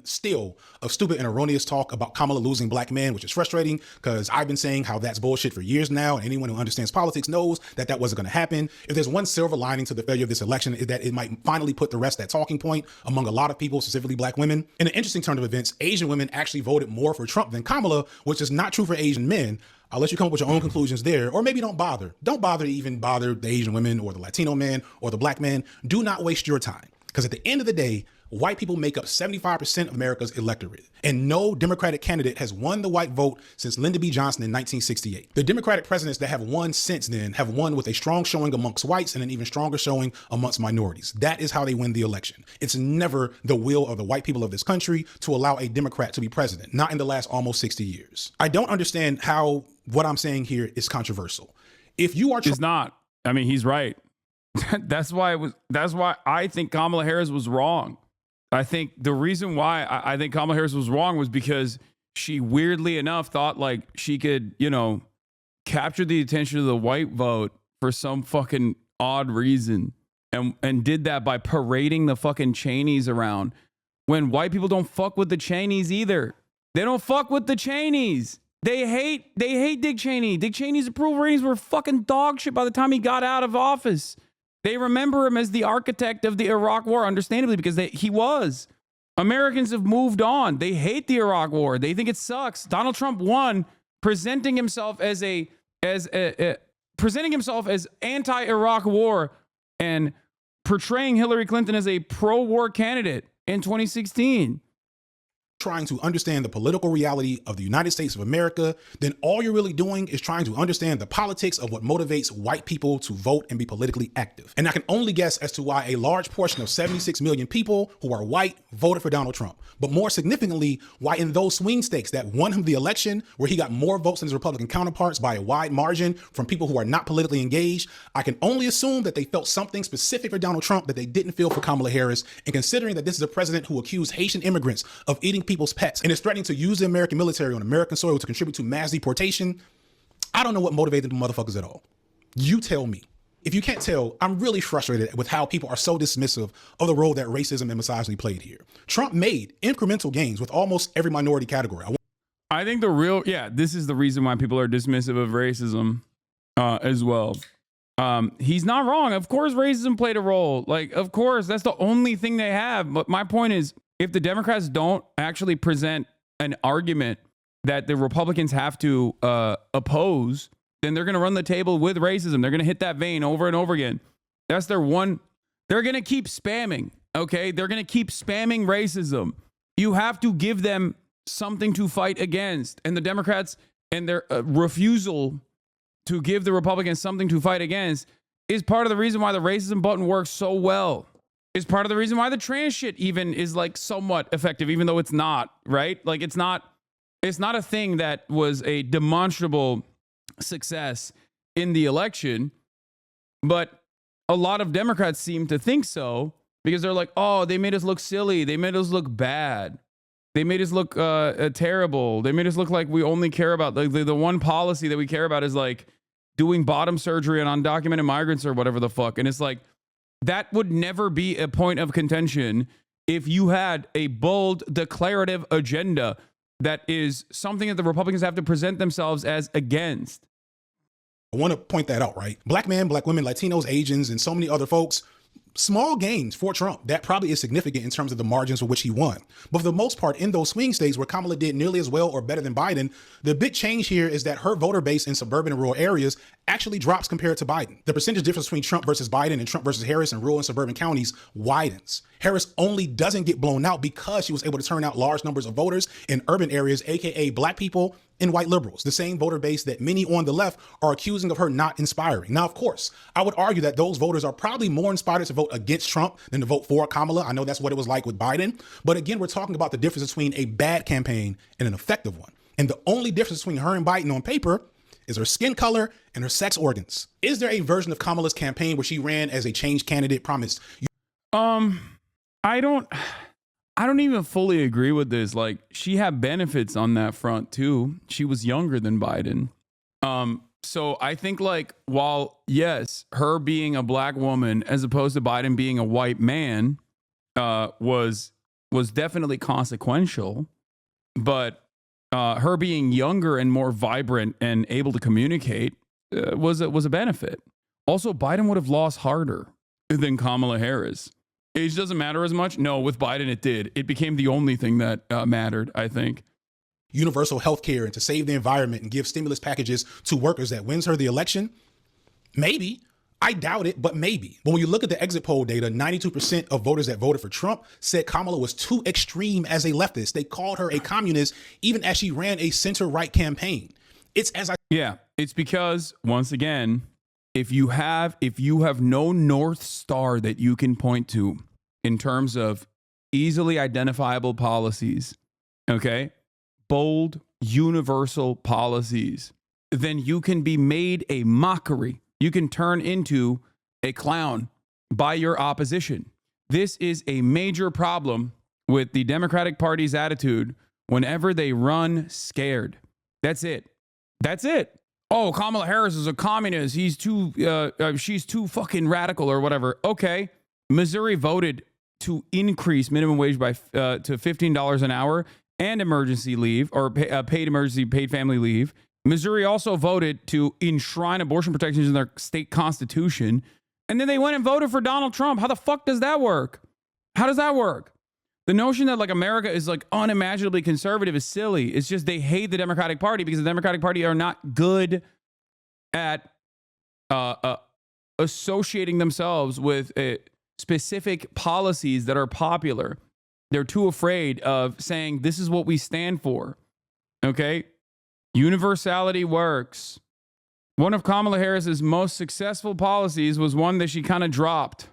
still of stupid and erroneous talk about Kamala losing black men, which is frustrating because I've been saying how that's bullshit for years now. And anyone who understands politics knows that that wasn't going to happen. If there's one silver lining to the failure of this election, is that it might finally put to rest that talking point among a lot of people, specifically black women. In an interesting turn of events, Asian women actually voted more for Trump than Kamala, which is not true for Asian men. I'll let you come up with your own conclusions there, or maybe don't bother. Don't bother to even bother the Asian women or the Latino men or the black men. Do not waste your time. Because at the end of the day, white people make up 75% of America's electorate. And no Democratic candidate has won the white vote since Lyndon B. Johnson in 1968. The Democratic presidents that have won since then have won with a strong showing amongst whites and an even stronger showing amongst minorities. That is how they win the election. It's never the will of the white people of this country to allow a Democrat to be president, not in the last almost 60 years. I don't understand how what I'm saying here is controversial. If you are... It's not. I mean, he's right. That's why I think Kamala Harris was wrong. I think the reason why I think Kamala Harris was wrong was because she weirdly enough thought like she could, capture the attention of the white vote for some fucking odd reason and did that by parading the fucking Cheneys around when white people don't fuck with the Cheneys either. They don't fuck with the Cheneys. They hate Dick Cheney. Dick Cheney's approval ratings were fucking dog shit by the time he got out of office. They remember him as the architect of the Iraq War, understandably, because he was. Americans have moved on. They hate the Iraq War. They think it sucks. Donald Trump won, presenting himself as anti-Iraq war and portraying Hillary Clinton as a pro-war candidate in 2016. Trying to understand the political reality of the United States of America, then all you're really doing is trying to understand the politics of what motivates white people to vote and be politically active. And I can only guess as to why a large portion of 76 million people who are white voted for Donald Trump. But more significantly, why in those swing states that won him the election, where he got more votes than his Republican counterparts by a wide margin from people who are not politically engaged, I can only assume that they felt something specific for Donald Trump that they didn't feel for Kamala Harris. And considering that this is a president who accused Haitian immigrants of eating people's pets and is threatening to use the American military on American soil to contribute to mass deportation, I don't know what motivated the motherfuckers at all. You tell me. If you can't tell, I'm really frustrated with how people are so dismissive of the role that racism and misogyny played here. Trump made incremental gains with almost every minority category. I think this is the reason why people are dismissive of racism as well. He's not wrong. Of course, racism played a role. Like, of course, that's the only thing they have. But my point is, if the Democrats don't actually present an argument that the Republicans have to oppose, then they're going to run the table with racism. They're going to hit that vein over and over again. That's their one. They're going to keep spamming. Okay. They're going to keep spamming racism. You have to give them something to fight against. And the Democrats and their refusal to give the Republicans something to fight against is part of the reason why the racism button works so well. Is part of the reason why the trans shit even is like somewhat effective, even though it's not, right? Like it's not a thing that was a demonstrable success in the election, but a lot of Democrats seem to think so because they're like, oh, they made us look silly. They made us look bad. They made us look terrible. They made us look like we only care about the one policy that we care about is like doing bottom surgery on undocumented migrants or whatever the fuck. And it's like, that would never be a point of contention if you had a bold declarative agenda that is something that the Republicans have to present themselves as against. I want to point that out, right? Black men, black women, Latinos, Asians, and so many other folks, small gains for Trump. That probably is significant in terms of the margins for which he won. But for the most part, in those swing states where Kamala did nearly as well or better than Biden, the big change here is that her voter base in suburban and rural areas actually drops compared to Biden. The percentage difference between Trump versus Biden and Trump versus Harris in rural and suburban counties widens. Harris only doesn't get blown out because she was able to turn out large numbers of voters in urban areas, aka black people and white liberals, the same voter base that many on the left are accusing of her not inspiring. Now, of course, I would argue that those voters are probably more inspired to vote against Trump than to vote for Kamala. I know that's what it was like with Biden. But again, we're talking about the difference between a bad campaign and an effective one. And the only difference between her and Biden on paper is her skin color and her sex organs. Is there a version of Kamala's campaign where she ran as a change candidate, promised? I don't even fully agree with this. Like, she had benefits on that front too. She was younger than Biden. So I think like while yes, her being a black woman as opposed to Biden being a white man was definitely consequential, but her being younger and more vibrant and able to communicate was a benefit. Also, Biden would have lost harder than Kamala Harris. Age doesn't matter as much. No, with Biden it did. It became the only thing that mattered, I think. Universal health care and to save the environment and give stimulus packages to workers that wins her the election? Maybe. I doubt it, but maybe. But when you look at the exit poll data, 92% of voters that voted for Trump said Kamala was too extreme as a leftist. They called her a communist even as she ran a center-right campaign. It's because, once again, if you have no North Star that you can point to in terms of easily identifiable policies, okay? Bold, universal policies, then you can be made a mockery. You can turn into a clown by your opposition. This is a major problem with the Democratic Party's attitude whenever they run scared. That's it. That's it. Oh, Kamala Harris is a communist. She's too fucking radical or whatever. Okay. Missouri voted to increase minimum wage by to $15 an hour and emergency leave or paid family leave. Missouri also voted to enshrine abortion protections in their state constitution. And then they went and voted for Donald Trump. How the fuck does that work? How does that work? The notion that like America is like unimaginably conservative is silly. It's just they hate the Democratic Party because the Democratic Party are not good at associating themselves with specific policies that are popular. They're too afraid of saying, this is what we stand for. Okay? Universality works. One of Kamala Harris's most successful policies was one that she kind of dropped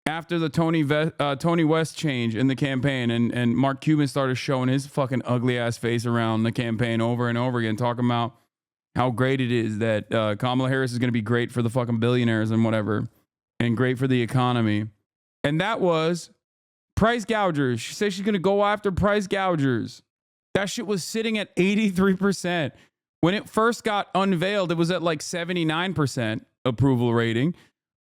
after the Tony West change in the campaign. And Mark Cuban started showing his fucking ugly ass face around the campaign over and over again, talking about how great it is that Kamala Harris is going to be great for the fucking billionaires and whatever, and great for the economy. And that was price gougers. She said she's going to go after price gougers. That shit was sitting at 83%. When it first got unveiled, it was at like 79% approval rating.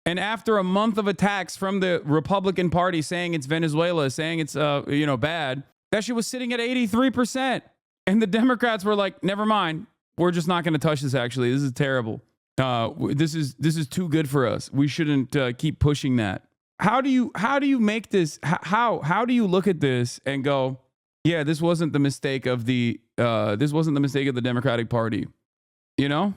And after a month of attacks from the Republican Party saying it's Venezuela, saying it's bad, that shit was sitting at 83%. And the Democrats were like, never mind. We're just not going to touch this, actually. This is terrible. This is too good for us. We shouldn't keep pushing that. How do you make this? How do you look at this and go, yeah, this wasn't the mistake of the Democratic Party, you know?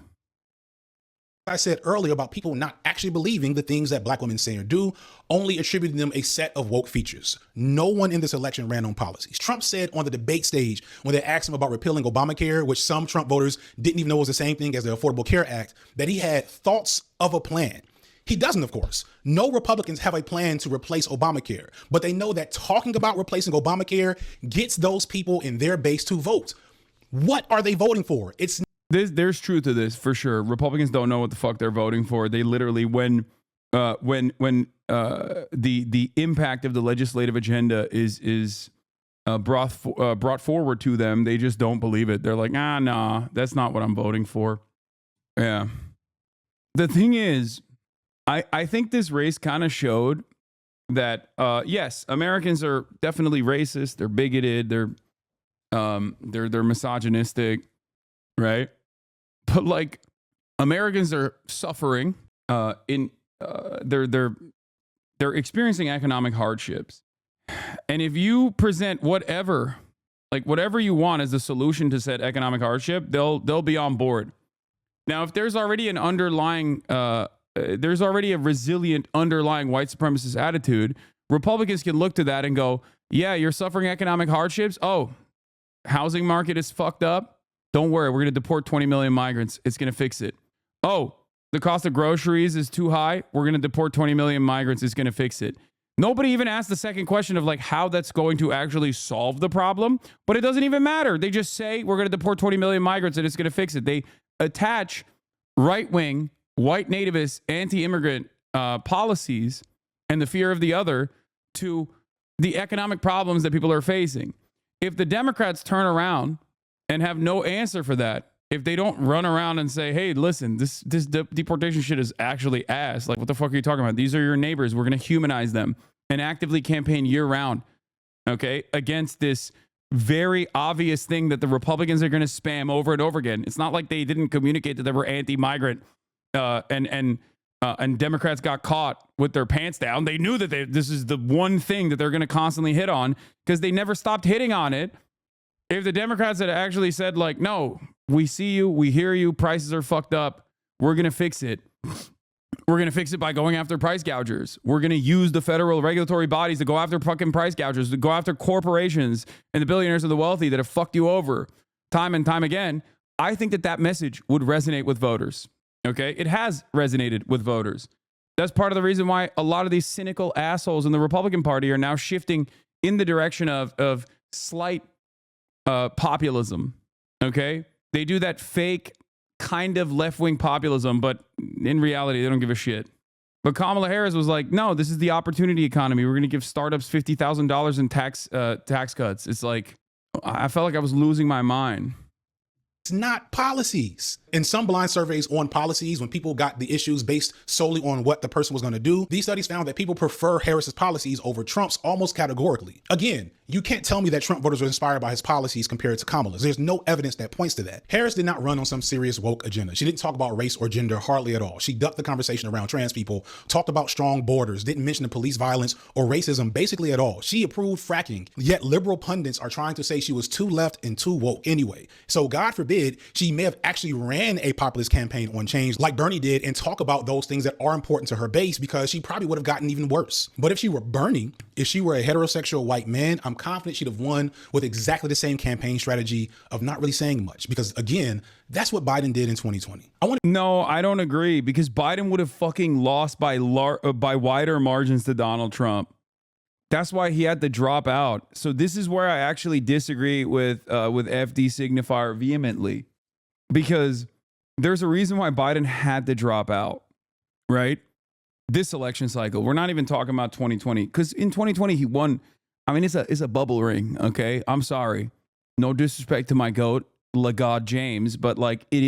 I said earlier about people not actually believing the things that black women say or do, only attributing them a set of woke features. No one in this election ran on policies. Trump said on the debate stage when they asked him about repealing Obamacare, which some Trump voters didn't even know was the same thing as the Affordable Care Act, that he had thoughts of a plan. He doesn't, of course. No Republicans have a plan to replace Obamacare, but they know that talking about replacing Obamacare gets those people in their base to vote. What are they voting for? There's truth to this for sure. Republicans don't know what the fuck they're voting for. They literally, when the impact of the legislative agenda is brought forward to them, they just don't believe it. They're like, nah, that's not what I'm voting for. Yeah. The thing is, I think this race kind of showed that yes, Americans are definitely racist. They're bigoted. They're misogynistic, right? But like Americans are suffering they're experiencing economic hardships. And if you present whatever you want as a solution to said economic hardship, they'll be on board. Now, if there's already an underlying there's already a resilient underlying white supremacist attitude, Republicans can look to that and go, yeah, you're suffering economic hardships. Oh, housing market is fucked up. Don't worry, we're going to deport 20 million migrants. It's going to fix it. Oh, the cost of groceries is too high. We're going to deport 20 million migrants. It's going to fix it. Nobody even asked the second question of like how that's going to actually solve the problem, but it doesn't even matter. They just say we're going to deport 20 million migrants and it's going to fix it. They attach right-wing, white nativist, anti-immigrant policies and the fear of the other to the economic problems that people are facing. If the Democrats turn around and have no answer for that, if they don't run around and say, hey, listen, this deportation shit is actually ass. Like, what the fuck are you talking about? These are your neighbors. We're going to humanize them and actively campaign year round, okay, against this very obvious thing that the Republicans are going to spam over and over again. It's not like they didn't communicate that they were anti-migrant and Democrats got caught with their pants down. They knew that this is the one thing that they're going to constantly hit on because they never stopped hitting on it. If the Democrats had actually said, like, no, we see you, we hear you, prices are fucked up, we're going to fix it. We're going to fix it by going after price gougers. We're going to use the federal regulatory bodies to go after fucking price gougers, to go after corporations and the billionaires and the wealthy that have fucked you over time and time again. I think that message would resonate with voters. Okay? It has resonated with voters. That's part of the reason why a lot of these cynical assholes in the Republican Party are now shifting in the direction of slight populism. Okay? They do that fake kind of left-wing populism, but in reality, they don't give a shit. But Kamala Harris was like, no, this is the opportunity economy. We're going to give startups $50,000 in tax cuts. It's like, I felt like I was losing my mind. It's not policies. In some blind surveys on policies, when people got the issues based solely on what the person was going to do, these studies found that people prefer Harris's policies over Trump's almost categorically. Again, you can't tell me that Trump voters were inspired by his policies compared to Kamala's. There's no evidence that points to that. Harris did not run on some serious woke agenda. She didn't talk about race or gender hardly at all. She ducked the conversation around trans people, talked about strong borders, didn't mention the police violence or racism basically at all. She approved fracking, yet liberal pundits are trying to say she was too left and too woke anyway. So God forbid she may have actually ran a populist campaign on change like Bernie did and talk about those things that are important to her base, because she probably would have gotten even worse. But if she were Bernie, if she were a heterosexual white man, I'm confident she'd have won with exactly the same campaign strategy of not really saying much, because again, that's what Biden did in 2020. No, I don't agree, because Biden would have fucking lost by wider margins to Donald Trump. That's why he had to drop out. So this is where I actually disagree with F.D Signifier vehemently, because there's a reason why Biden had to drop out, right? This election cycle. We're not even talking about 2020, because in 2020 he won. I mean, it's a bubble ring, okay? I'm sorry. No disrespect to my GOAT, LaGod James, but like it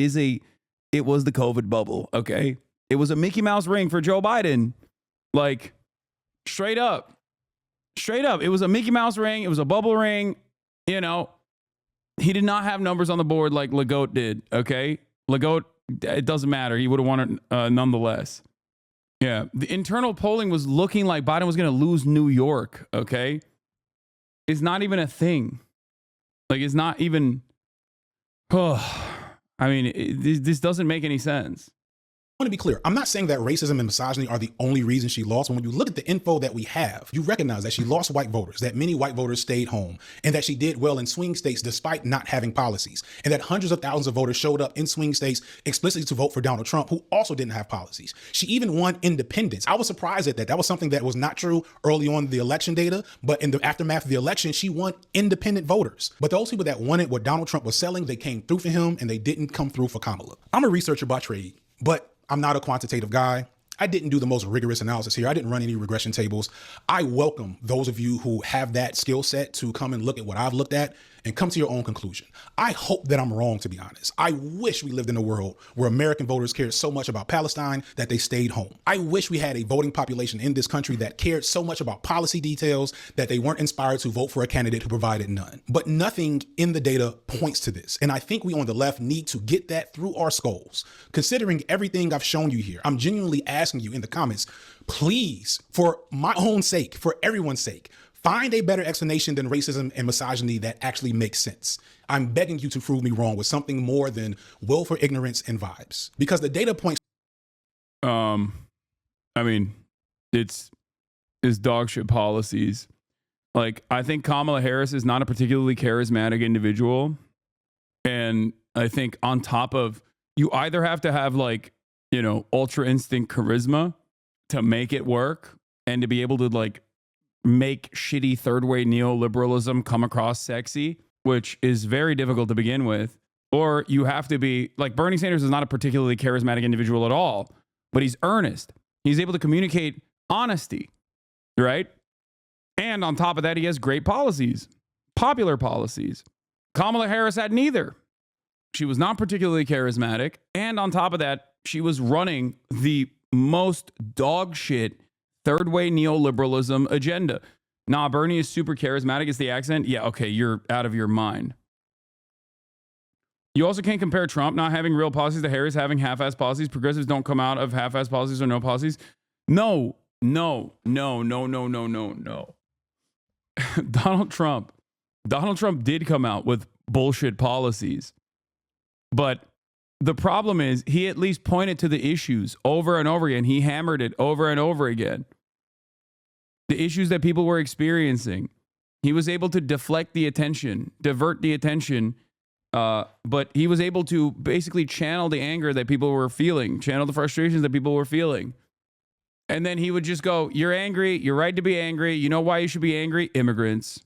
was the COVID bubble, okay? It was a Mickey Mouse ring for Joe Biden. Like, straight up. Straight up. It was a Mickey Mouse ring. It was a bubble ring. You know, he did not have numbers on the board like LaGoat did, okay? LaGoat, it doesn't matter. He would have won it nonetheless. Yeah. The internal polling was looking like Biden was going to lose New York, okay? It's not even a thing. Like, it's not even... Oh, I mean, this doesn't make any sense. I want to be clear. I'm not saying that racism and misogyny are the only reason she lost. When you look at the info that we have, you recognize that she lost white voters, that many white voters stayed home, and that she did well in swing states despite not having policies, and that hundreds of thousands of voters showed up in swing states explicitly to vote for Donald Trump, who also didn't have policies. She even won independents. I was surprised at that. That was something that was not true early on in the election data, but in the aftermath of the election, she won independent voters. But those people that wanted what Donald Trump was selling, they came through for him, and they didn't come through for Kamala. I'm a researcher by trade, but I'm not a quantitative guy. I didn't do the most rigorous analysis here. I didn't run any regression tables. I welcome those of you who have that skill set to come and look at what I've looked at and come to your own conclusion. I hope that I'm wrong, to be honest. I wish we lived in a world where American voters cared so much about Palestine that they stayed home. I wish we had a voting population in this country that cared so much about policy details that they weren't inspired to vote for a candidate who provided none. But nothing in the data points to this. And I think we on the left need to get that through our skulls. Considering everything I've shown you here, I'm genuinely asking you in the comments, please, for my own sake, for everyone's sake, find a better explanation than racism and misogyny that actually makes sense. I'm begging you to prove me wrong with something more than willful ignorance and vibes, because the data points. I mean, it's dog shit policies. Like, I think Kamala Harris is not a particularly charismatic individual. And I think on top of, you either have to have like, you know, ultra instinct charisma to make it work and to be able to like make shitty third way neoliberalism come across sexy, which is very difficult to begin with. Or you have to be like, Bernie Sanders is not a particularly charismatic individual at all, but he's earnest. He's able to communicate honesty, right? And on top of that, he has great policies, popular policies. Kamala Harris had neither. She was not particularly charismatic. And on top of that, she was running the most dog shit third way neoliberalism agenda. Nah, Bernie is super charismatic. Is the accent? Yeah, okay, you're out of your mind. You also can't compare Trump not having real policies to Harris having half-ass policies. Progressives don't come out of half-ass policies or no policies. No. Donald Trump did come out with bullshit policies. But the problem is he at least pointed to the issues over and over again. He hammered it over and over again. The issues that people were experiencing. He was able to deflect the attention, divert the attention, but he was able to basically channel the anger that people were feeling, channel the frustrations that people were feeling. And then he would just go, you're angry. You're right to be angry. You know why you should be angry? Immigrants.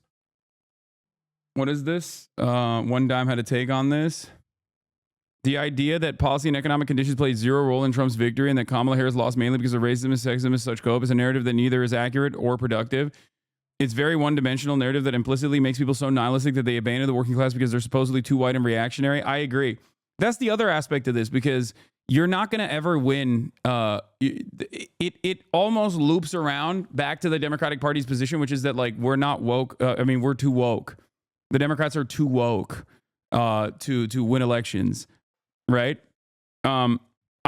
What is this? One Dime had a take on this. The idea that policy and economic conditions played zero role in Trump's victory and that Kamala Harris lost mainly because of racism and sexism and such cope is a narrative that neither is accurate or productive. It's very one-dimensional narrative that implicitly makes people so nihilistic that they abandon the working class because they're supposedly too white and reactionary. I agree. That's the other aspect of this, because you're not going to ever win. It almost loops around back to the Democratic Party's position, which is that, like, we're not woke. We're too woke. The Democrats are too woke to win elections, right? I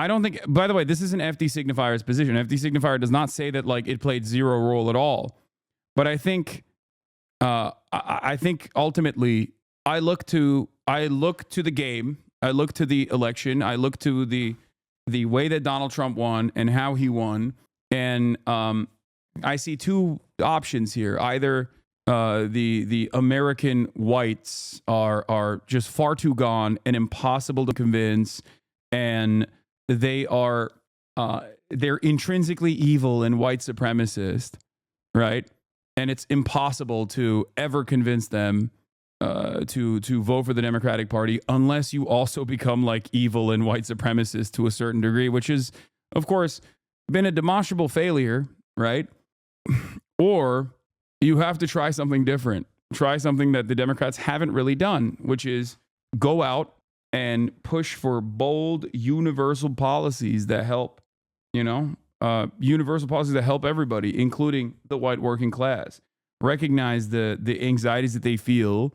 don't think, by the way, this isn't F.D Signifier's position. F.D Signifier does not say that, like, it played zero role at all. But I think ultimately I look to the game, I look to the election, I look to the way that Donald Trump won and how he won, and I see two options here. Either the American whites are just far too gone and impossible to convince, and they're intrinsically evil and white supremacist, right? And it's impossible to ever convince them to vote for the Democratic Party unless you also become like evil and white supremacist to a certain degree, which is, of course, been a demonstrable failure, right? Or you have to try something different. Try something that the Democrats haven't really done, which is go out and push for bold, universal policies that help, universal policies that help everybody, including the white working class. Recognize the anxieties that they feel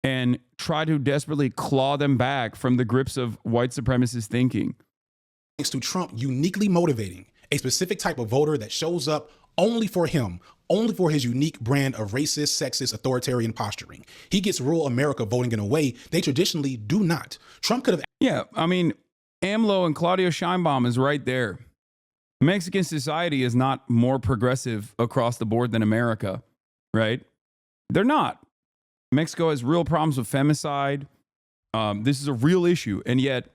and try to desperately claw them back from the grips of white supremacist thanks to Trump uniquely motivating a specific type of voter that shows up only for him, only for his unique brand of racist, sexist, authoritarian posturing. He gets rural America voting in a way they traditionally do not. Trump could have... Yeah, I mean, AMLO and Claudio Sheinbaum is right there. Mexican society is not more progressive across the board than America, right? They're not. Mexico has real problems with femicide. This is a real issue. And yet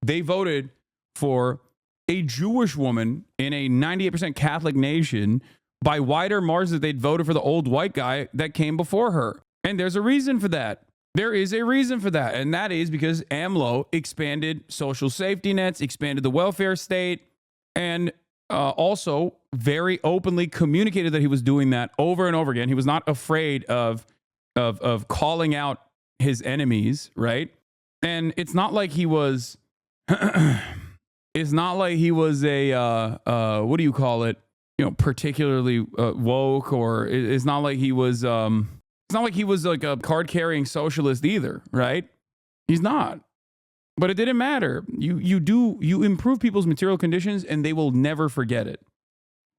they voted for a Jewish woman in a 98% Catholic nation by wider margins that they'd voted for the old white guy that came before her. And there's a reason for that. There is a reason for that. And that is because AMLO expanded social safety nets, expanded the welfare state, and also very openly communicated that he was doing that over and over again. He was not afraid of calling out his enemies, right? And it's not like he was it's not like he was a what do you call it? Particularly woke, or it's not like he was like a card-carrying socialist either, right? He's not. But it didn't matter. You improve people's material conditions and they will never forget it.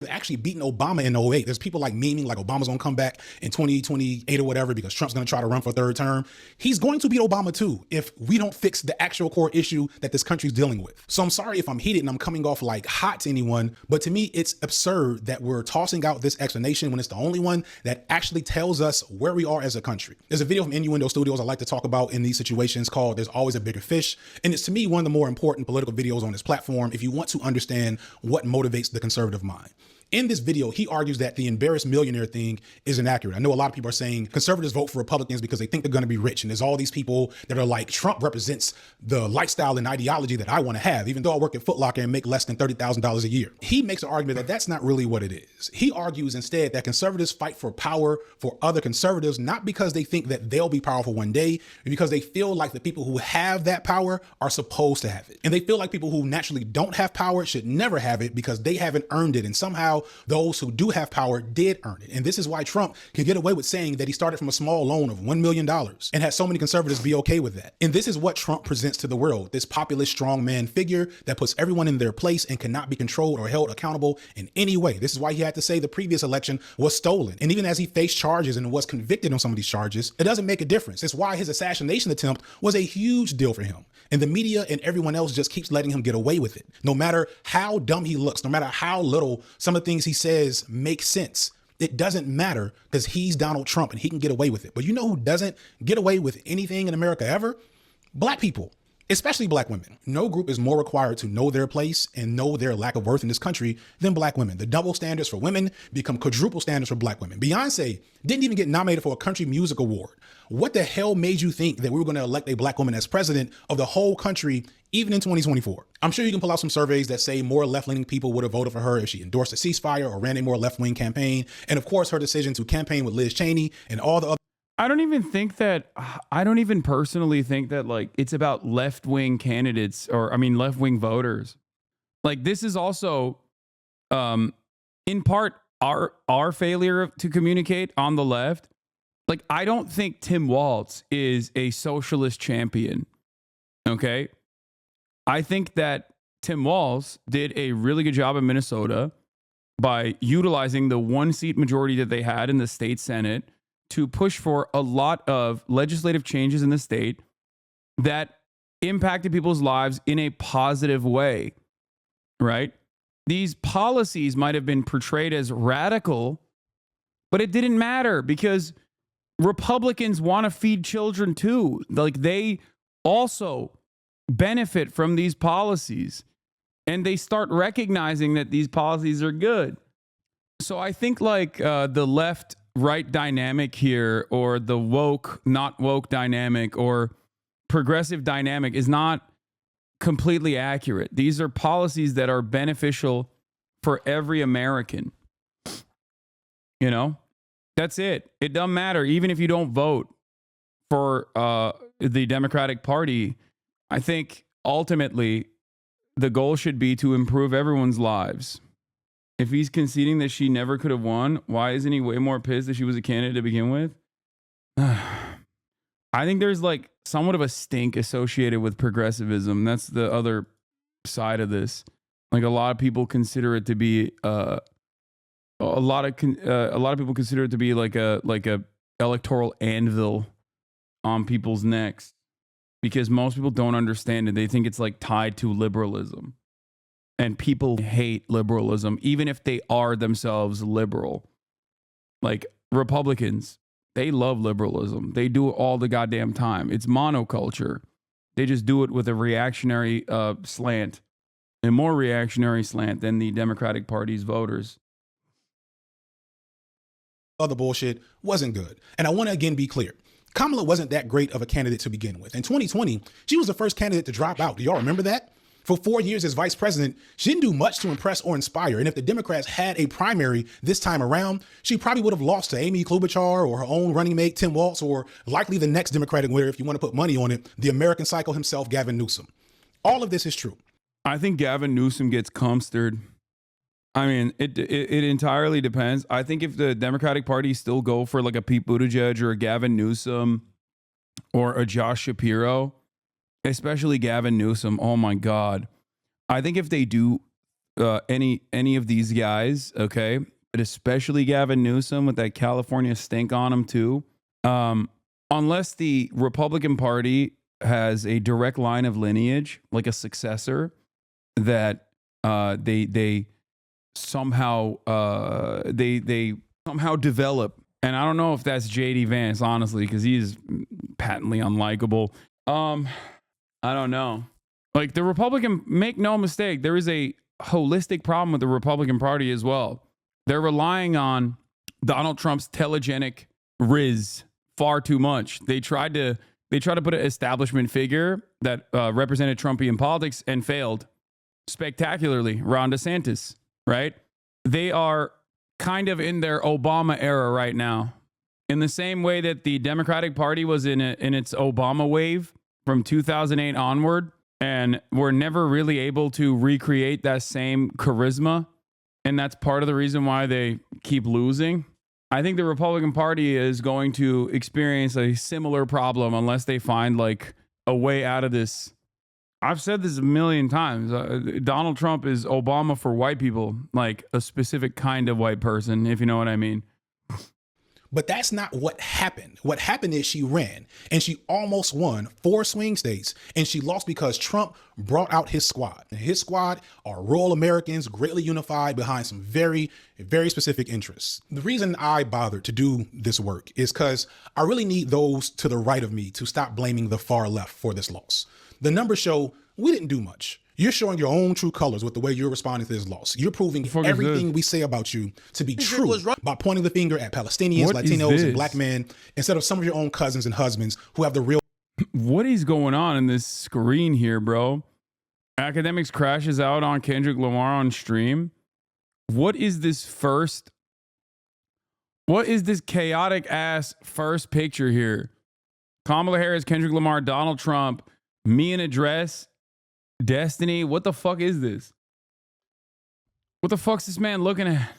Actually beating Obama in 2008. There's people like memeing like Obama's going to come back in 2028 or whatever because Trump's going to try to run for a third term. He's going to beat Obama too if we don't fix the actual core issue that this country's dealing with. So I'm sorry if I'm heated and I'm coming off like hot to anyone, but to me, it's absurd that we're tossing out this explanation when it's the only one that actually tells us where we are as a country. There's a video from Innuendo Studios I like to talk about in these situations called There's Always a Bigger Fish. And it's to me one of the more important political videos on this platform if you want to understand what motivates the conservative mind. In this video, he argues that the embarrassed millionaire thing is inaccurate. I know a lot of people are saying conservatives vote for Republicans because they think they're going to be rich. And there's all these people that are like, Trump represents the lifestyle and ideology that I want to have, even though I work at Foot Locker and make less than $30,000 a year. He makes an argument that that's not really what it is. He argues instead that conservatives fight for power for other conservatives, not because they think that they'll be powerful one day, but because they feel like the people who have that power are supposed to have it. And they feel like people who naturally don't have power should never have it because they haven't earned it. And somehow those who do have power did earn it. And this is why Trump can get away with saying that he started from a small loan of $1 million and had so many conservatives be okay with that. And this is what Trump presents to the world, this populist strongman figure that puts everyone in their place and cannot be controlled or held accountable in any way. This is why he had to say the previous election was stolen. And even as he faced charges and was convicted on some of these charges, it doesn't make a difference. It's why his assassination attempt was a huge deal for him. And the media and everyone else just keeps letting him get away with it. No matter how dumb he looks, no matter how little some of the things he says make sense, it doesn't matter because he's Donald Trump and he can get away with it. But you know who doesn't get away with anything in America ever? Black people, especially black women. No group is more required to know their place and know their lack of worth in this country than black women. The double standards for women become quadruple standards for black women. Beyonce didn't even get nominated for a country music award. What the hell made you think that we were going to elect a black woman as president of the whole country, even in 2024? I'm sure you can pull out some surveys that say more left-leaning people would have voted for her if she endorsed a ceasefire or ran a more left-wing campaign. And of course, her decision to campaign with Liz Cheney and all the other. I don't even personally think that like it's about left-wing candidates left-wing voters. Like this is also in part our failure to communicate on the left. Like I don't think Tim Walz is a socialist champion. Okay? I think that Tim Walz did a really good job in Minnesota by utilizing the one seat majority that they had in the state Senate to push for a lot of legislative changes in the state that impacted people's lives in a positive way, right? These policies might have been portrayed as radical, but it didn't matter because Republicans want to feed children too. Like they also benefit from these policies and they start recognizing that these policies are good. So I think like the left right dynamic here, or the woke, not woke dynamic, or progressive dynamic is not completely accurate. These are policies that are beneficial for every American. You know, that's it. It doesn't matter. Even if you don't vote for the Democratic Party, I think ultimately the goal should be to improve everyone's lives. If he's conceding that she never could have won, why isn't he way more pissed that she was a candidate to begin with? I think there's like somewhat of a stink associated with progressivism. That's the other side of this. Like a lot of people consider it to be a lot of people consider it to be like a electoral anvil on people's necks because most people don't understand it. They think it's like tied to liberalism. And people hate liberalism, even if they are themselves liberal. Like Republicans, they love liberalism. They do it all the goddamn time. It's monoculture. They just do it with a reactionary slant, a more reactionary slant than the Democratic Party's voters. Other bullshit wasn't good. And I want to again be clear. Kamala wasn't that great of a candidate to begin with. In 2020, she was the first candidate to drop out. Do y'all remember that? For 4 years as vice president, she didn't do much to impress or inspire. And if the Democrats had a primary this time around, she probably would have lost to Amy Klobuchar or her own running mate, Tim Walz, or likely the next Democratic winner, if you want to put money on it, the American Psycho himself, Gavin Newsom. All of this is true. I think Gavin Newsom gets cumstered. I mean, it entirely depends. I think if the Democratic Party still go for like a Pete Buttigieg or a Gavin Newsom or a Josh Shapiro, especially Gavin Newsom, oh my God. I think if they do any of these guys, okay, but especially Gavin Newsom with that California stink on him too, unless the Republican Party has a direct line of lineage, like a successor, that they somehow develop. And I don't know if that's J.D. Vance, honestly, because he's patently unlikable. I don't know. Like the Republican, make no mistake, there is a holistic problem with the Republican Party as well. They're relying on Donald Trump's telegenic riz far too much. They tried to put an establishment figure that represented Trumpian politics and failed spectacularly. Ron DeSantis, right? They are kind of in their Obama era right now. In the same way that the Democratic Party was in its Obama wave from 2008 onward, and we're never really able to recreate that same charisma. And that's part of the reason why they keep losing. I think the Republican Party is going to experience a similar problem unless they find like a way out of this. I've said this a million times. Donald Trump is Obama for white people, like a specific kind of white person, if you know what I mean. But that's not what happened. What happened is she ran and she almost won 4 swing states, and she lost because Trump brought out his squad. And his squad are rural Americans greatly unified behind some very, very specific interests. The reason I bothered to do this work is because I really need those to the right of me to stop blaming the far left for this loss. The numbers show we didn't do much. You're showing your own true colors with the way you're responding to this loss. You're proving everything we say about you to be true by pointing the finger at Palestinians, Latinos, and black men instead of some of your own cousins and husbands who have the real. What is going on in this screen here, bro? Academics crashes out on Kendrick Lamar on stream. What is this chaotic ass first picture here? Kamala Harris, Kendrick Lamar, Donald Trump, me in a dress. Destiny, what the fuck is this? What the fuck's this man looking at?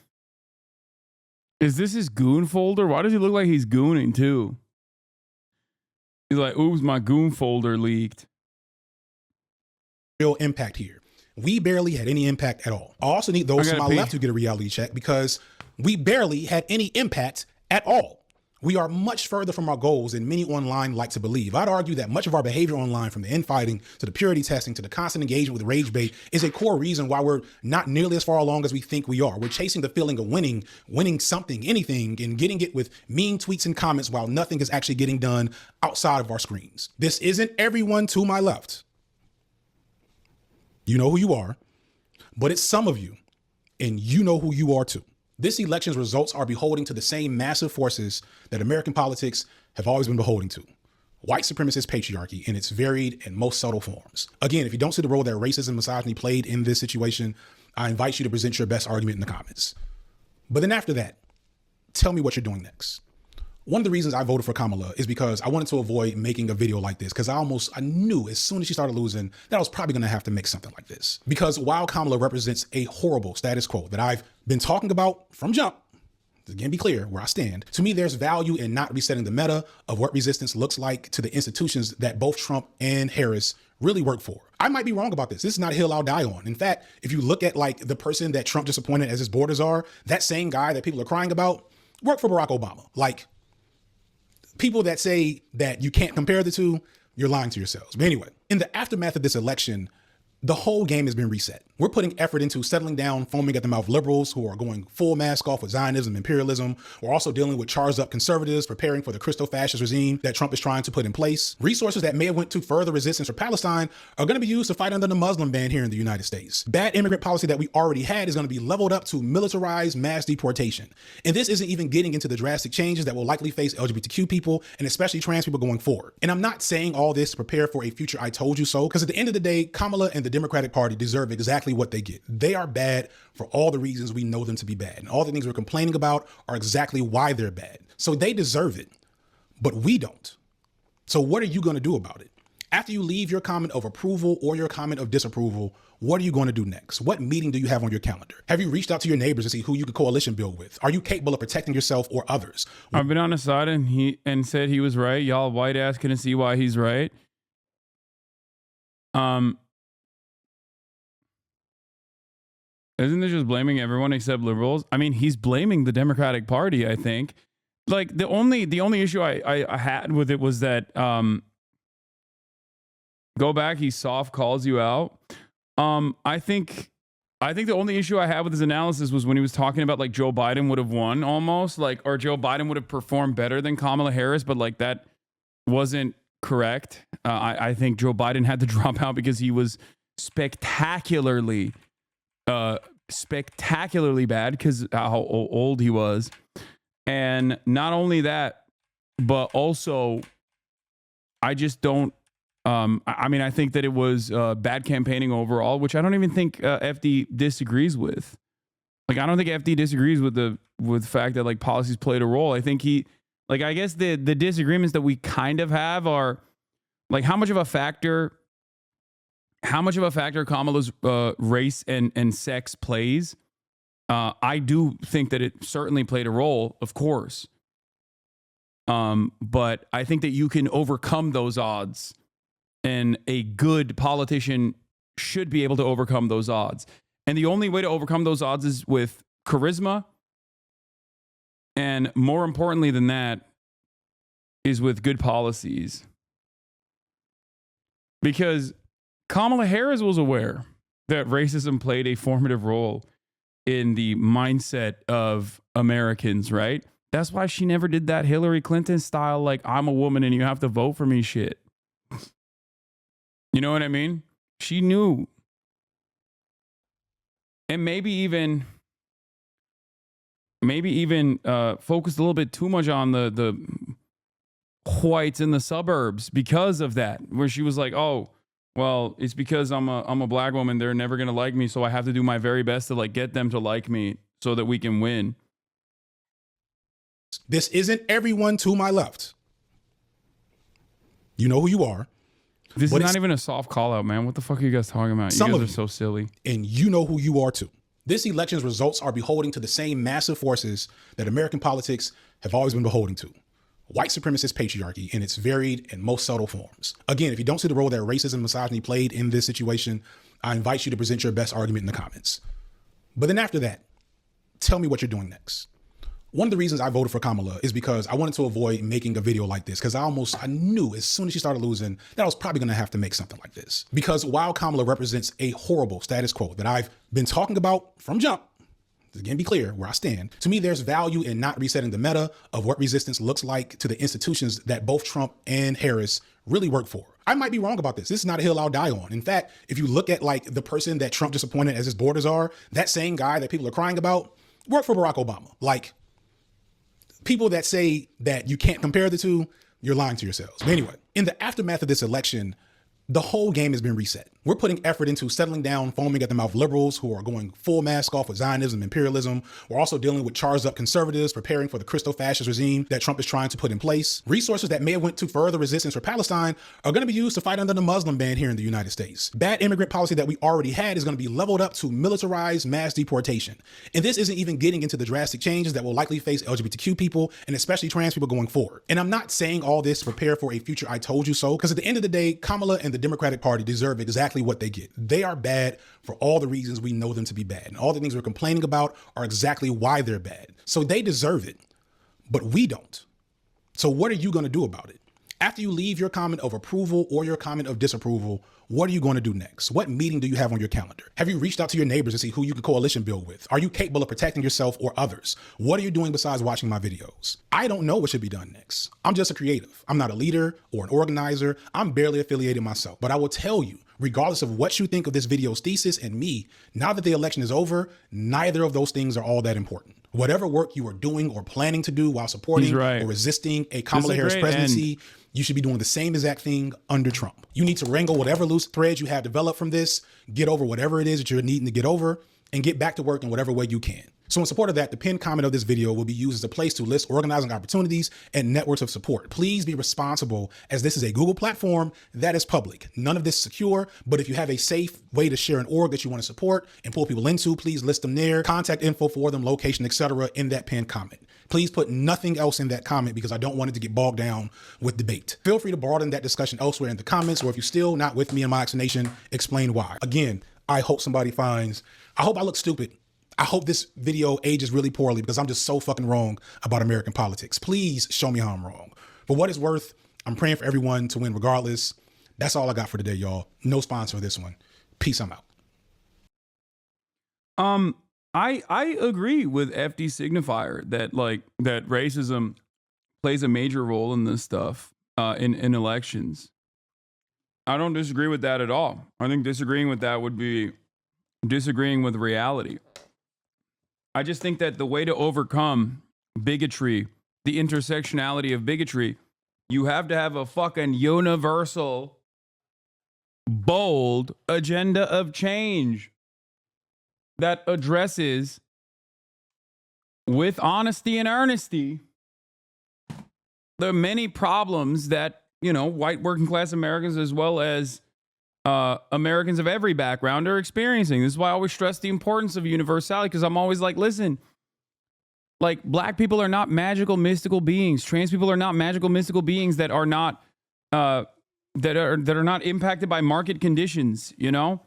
Is this his goon folder? Why does he look like he's gooning too? He's like, oops, my goon folder leaked. Real impact here. We barely had any impact at all. I also need those to my left to get a reality check because we barely had any impact at all. We are much further from our goals than many online like to believe. I'd argue that much of our behavior online, from the infighting to the purity testing to the constant engagement with rage bait, is a core reason why we're not nearly as far along as we think we are. We're chasing the feeling of winning something, anything, and getting it with mean tweets and comments while nothing is actually getting done outside of our screens. This isn't everyone to my left. You know who you are, but it's some of you, and you know who you are too. This election's results are beholding to the same massive forces that American politics have always been beholden to. White supremacist patriarchy in its varied and most subtle forms. Again, if you don't see the role that racism and misogyny played in this situation, I invite you to present your best argument in the comments. But then after that, tell me what you're doing next. One of the reasons I voted for Kamala is because I wanted to avoid making a video like this, because I knew as soon as she started losing that I was probably going to have to make something like this. Because while Kamala represents a horrible status quo that I've been talking about from jump, again, be clear where I stand, to me, there's value in not resetting the meta of what resistance looks like to the institutions that both Trump and Harris really work for. I might be wrong about this. This is not a hill I'll die on. In fact, if you look at like the person that Trump just appointed as his board czar, that same guy that people are crying about worked for Barack Obama. Like, people that say that you can't compare the two, you're lying to yourselves. But anyway, in the aftermath of this election, the whole game has been reset. We're putting effort into settling down foaming at the mouth liberals who are going full mask off with Zionism, imperialism. We're also dealing with charged up conservatives preparing for the Christo-fascist regime that Trump is trying to put in place. Resources that may have went to further resistance for Palestine are going to be used to fight under the Muslim ban here in the United States. Bad immigrant policy that we already had is going to be leveled up to militarized mass deportation. And this isn't even getting into the drastic changes that will likely face LGBTQ people and especially trans people going forward. And I'm not saying all this to prepare for a future I told you so, because at the end of the day, Kamala and the Democratic Party deserve exactly what they get. They are bad for all the reasons we know them to be bad. And all the things we're complaining about are exactly why they're bad. So they deserve it, but we don't. So what are you going to do about it? After you leave your comment of approval or your comment of disapproval, what are you going to do next? What meeting do you have on your calendar? Have you reached out to your neighbors to see who you could coalition build with? Are you capable of protecting yourself or others? I've been on his side and said he was right. Y'all white ass couldn't see why he's right. Isn't this just blaming everyone except liberals? I mean, he's blaming the Democratic Party, I think. Like, the only issue I had with it was that go back, he soft calls you out. I think the only issue I had with his analysis was when he was talking about like Joe Biden would have won almost, like, or Joe Biden would have performed better than Kamala Harris, but like that wasn't correct. I think Joe Biden had to drop out because he was spectacularly spectacularly bad because how old he was. And not only that, but also I just don't. I mean, I think that it was bad campaigning overall, which I don't even think FD disagrees with. Like, I don't think FD disagrees with the fact that like policies played a role. I think I guess the disagreements that we kind of have are like how much of a factor Kamala's race and sex plays. I do think that it certainly played a role, of course. But I think that you can overcome those odds, and a good politician should be able to overcome those odds. And the only way to overcome those odds is with charisma. And more importantly than that is with good policies. Because Kamala Harris was aware that racism played a formative role in the mindset of Americans, right? That's why she never did that Hillary Clinton style, like, I'm a woman and you have to vote for me shit. You know what I mean? She knew. And maybe even focused a little bit too much on the whites in the suburbs because of that, where she was like, oh, well, it's because I'm a black woman. They're never going to like me. So I have to do my very best to like get them to like me so that we can win. This isn't everyone to my left. You know who you are. This is not even a soft call out, man. What the fuck are you guys talking about? You guys are so silly. And you know who you are too. This election's results are beholding to the same massive forces that American politics have always been beholden to. White supremacist patriarchy in its varied and most subtle forms. Again, if you don't see the role that racism and misogyny played in this situation, I invite you to present your best argument in the comments. But then after that, tell me what you're doing next. One of the reasons I voted for Kamala is because I wanted to avoid making a video like this, because I knew as soon as she started losing that I was probably going to have to make something like this. Because while Kamala represents a horrible status quo that I've been talking about from jump, again, be clear where I stand. To me, there's value in not resetting the meta of what resistance looks like to the institutions that both Trump and Harris really work for. I might be wrong about this. This is not a hill I'll die on. In fact, if you look at like the person that Trump disappointed as his borders are, that same guy that people are crying about worked for Barack Obama. Like, people that say that you can't compare the two, you're lying to yourselves. But anyway, in the aftermath of this election, the whole game has been reset. We're putting effort into settling down foaming at the mouth liberals who are going full mask off with Zionism and imperialism. We're also dealing with charged up conservatives preparing for the Christo-fascist regime that Trump is trying to put in place. Resources that may have went to further resistance for Palestine are going to be used to fight under the Muslim ban here in the United States. Bad immigrant policy that we already had is going to be leveled up to militarized mass deportation. And this isn't even getting into the drastic changes that will likely face LGBTQ people and especially trans people going forward. And I'm not saying all this to prepare for a future I told you so, because at the end of the day, Kamala and the Democratic Party deserve exactly what they get. They are bad for all the reasons we know them to be bad. And all the things we're complaining about are exactly why they're bad. So they deserve it, but we don't. So what are you going to do about it? After you leave your comment of approval or your comment of disapproval, what are you going to do next? What meeting do you have on your calendar? Have you reached out to your neighbors to see who you can coalition build with? Are you capable of protecting yourself or others? What are you doing besides watching my videos? I don't know what should be done next. I'm just a creative. I'm not a leader or an organizer. I'm barely affiliated myself. But I will tell you, regardless of what you think of this video's thesis and me, now that the election is over, neither of those things are all that important. Whatever work you are doing or planning to do while supporting or resisting a Kamala Harris presidency, you should be doing the same exact thing under Trump. You need to wrangle whatever loose threads you have developed from this, get over whatever it is that you're needing to get over, and get back to work in whatever way you can. So in support of that, the pinned comment of this video will be used as a place to list organizing opportunities and networks of support. Please be responsible, as this is a Google platform that is public. None of this is secure, but if you have a safe way to share an org that you want to support and pull people into, please list them there, contact info for them, location, etc. in that pinned comment. Please put nothing else in that comment because I don't want it to get bogged down with debate. Feel free to broaden that discussion elsewhere in the comments, or if you're still not with me in my explanation, explain why. Again, I hope I hope I look stupid. I hope this video ages really poorly because I'm just so fucking wrong about American politics. Please show me how I'm wrong. For what it's worth, I'm praying for everyone to win regardless. That's all I got for today, y'all. No sponsor for this one. Peace, I'm out. I agree with F.D Signifier that that racism plays a major role in this stuff in elections. I don't disagree with that at all. I think disagreeing with that would be disagreeing with reality. I just think that the way to overcome bigotry, the intersectionality of bigotry, you have to have a fucking universal, bold agenda of change that addresses with honesty and earnesty the many problems that, you know, white working class Americans as well as Americans of every background are experiencing. This is why I always stress the importance of universality, because I'm always like, listen, like black people are not magical, mystical beings. Trans people are not magical, mystical beings that are not that are not impacted by market conditions, you know?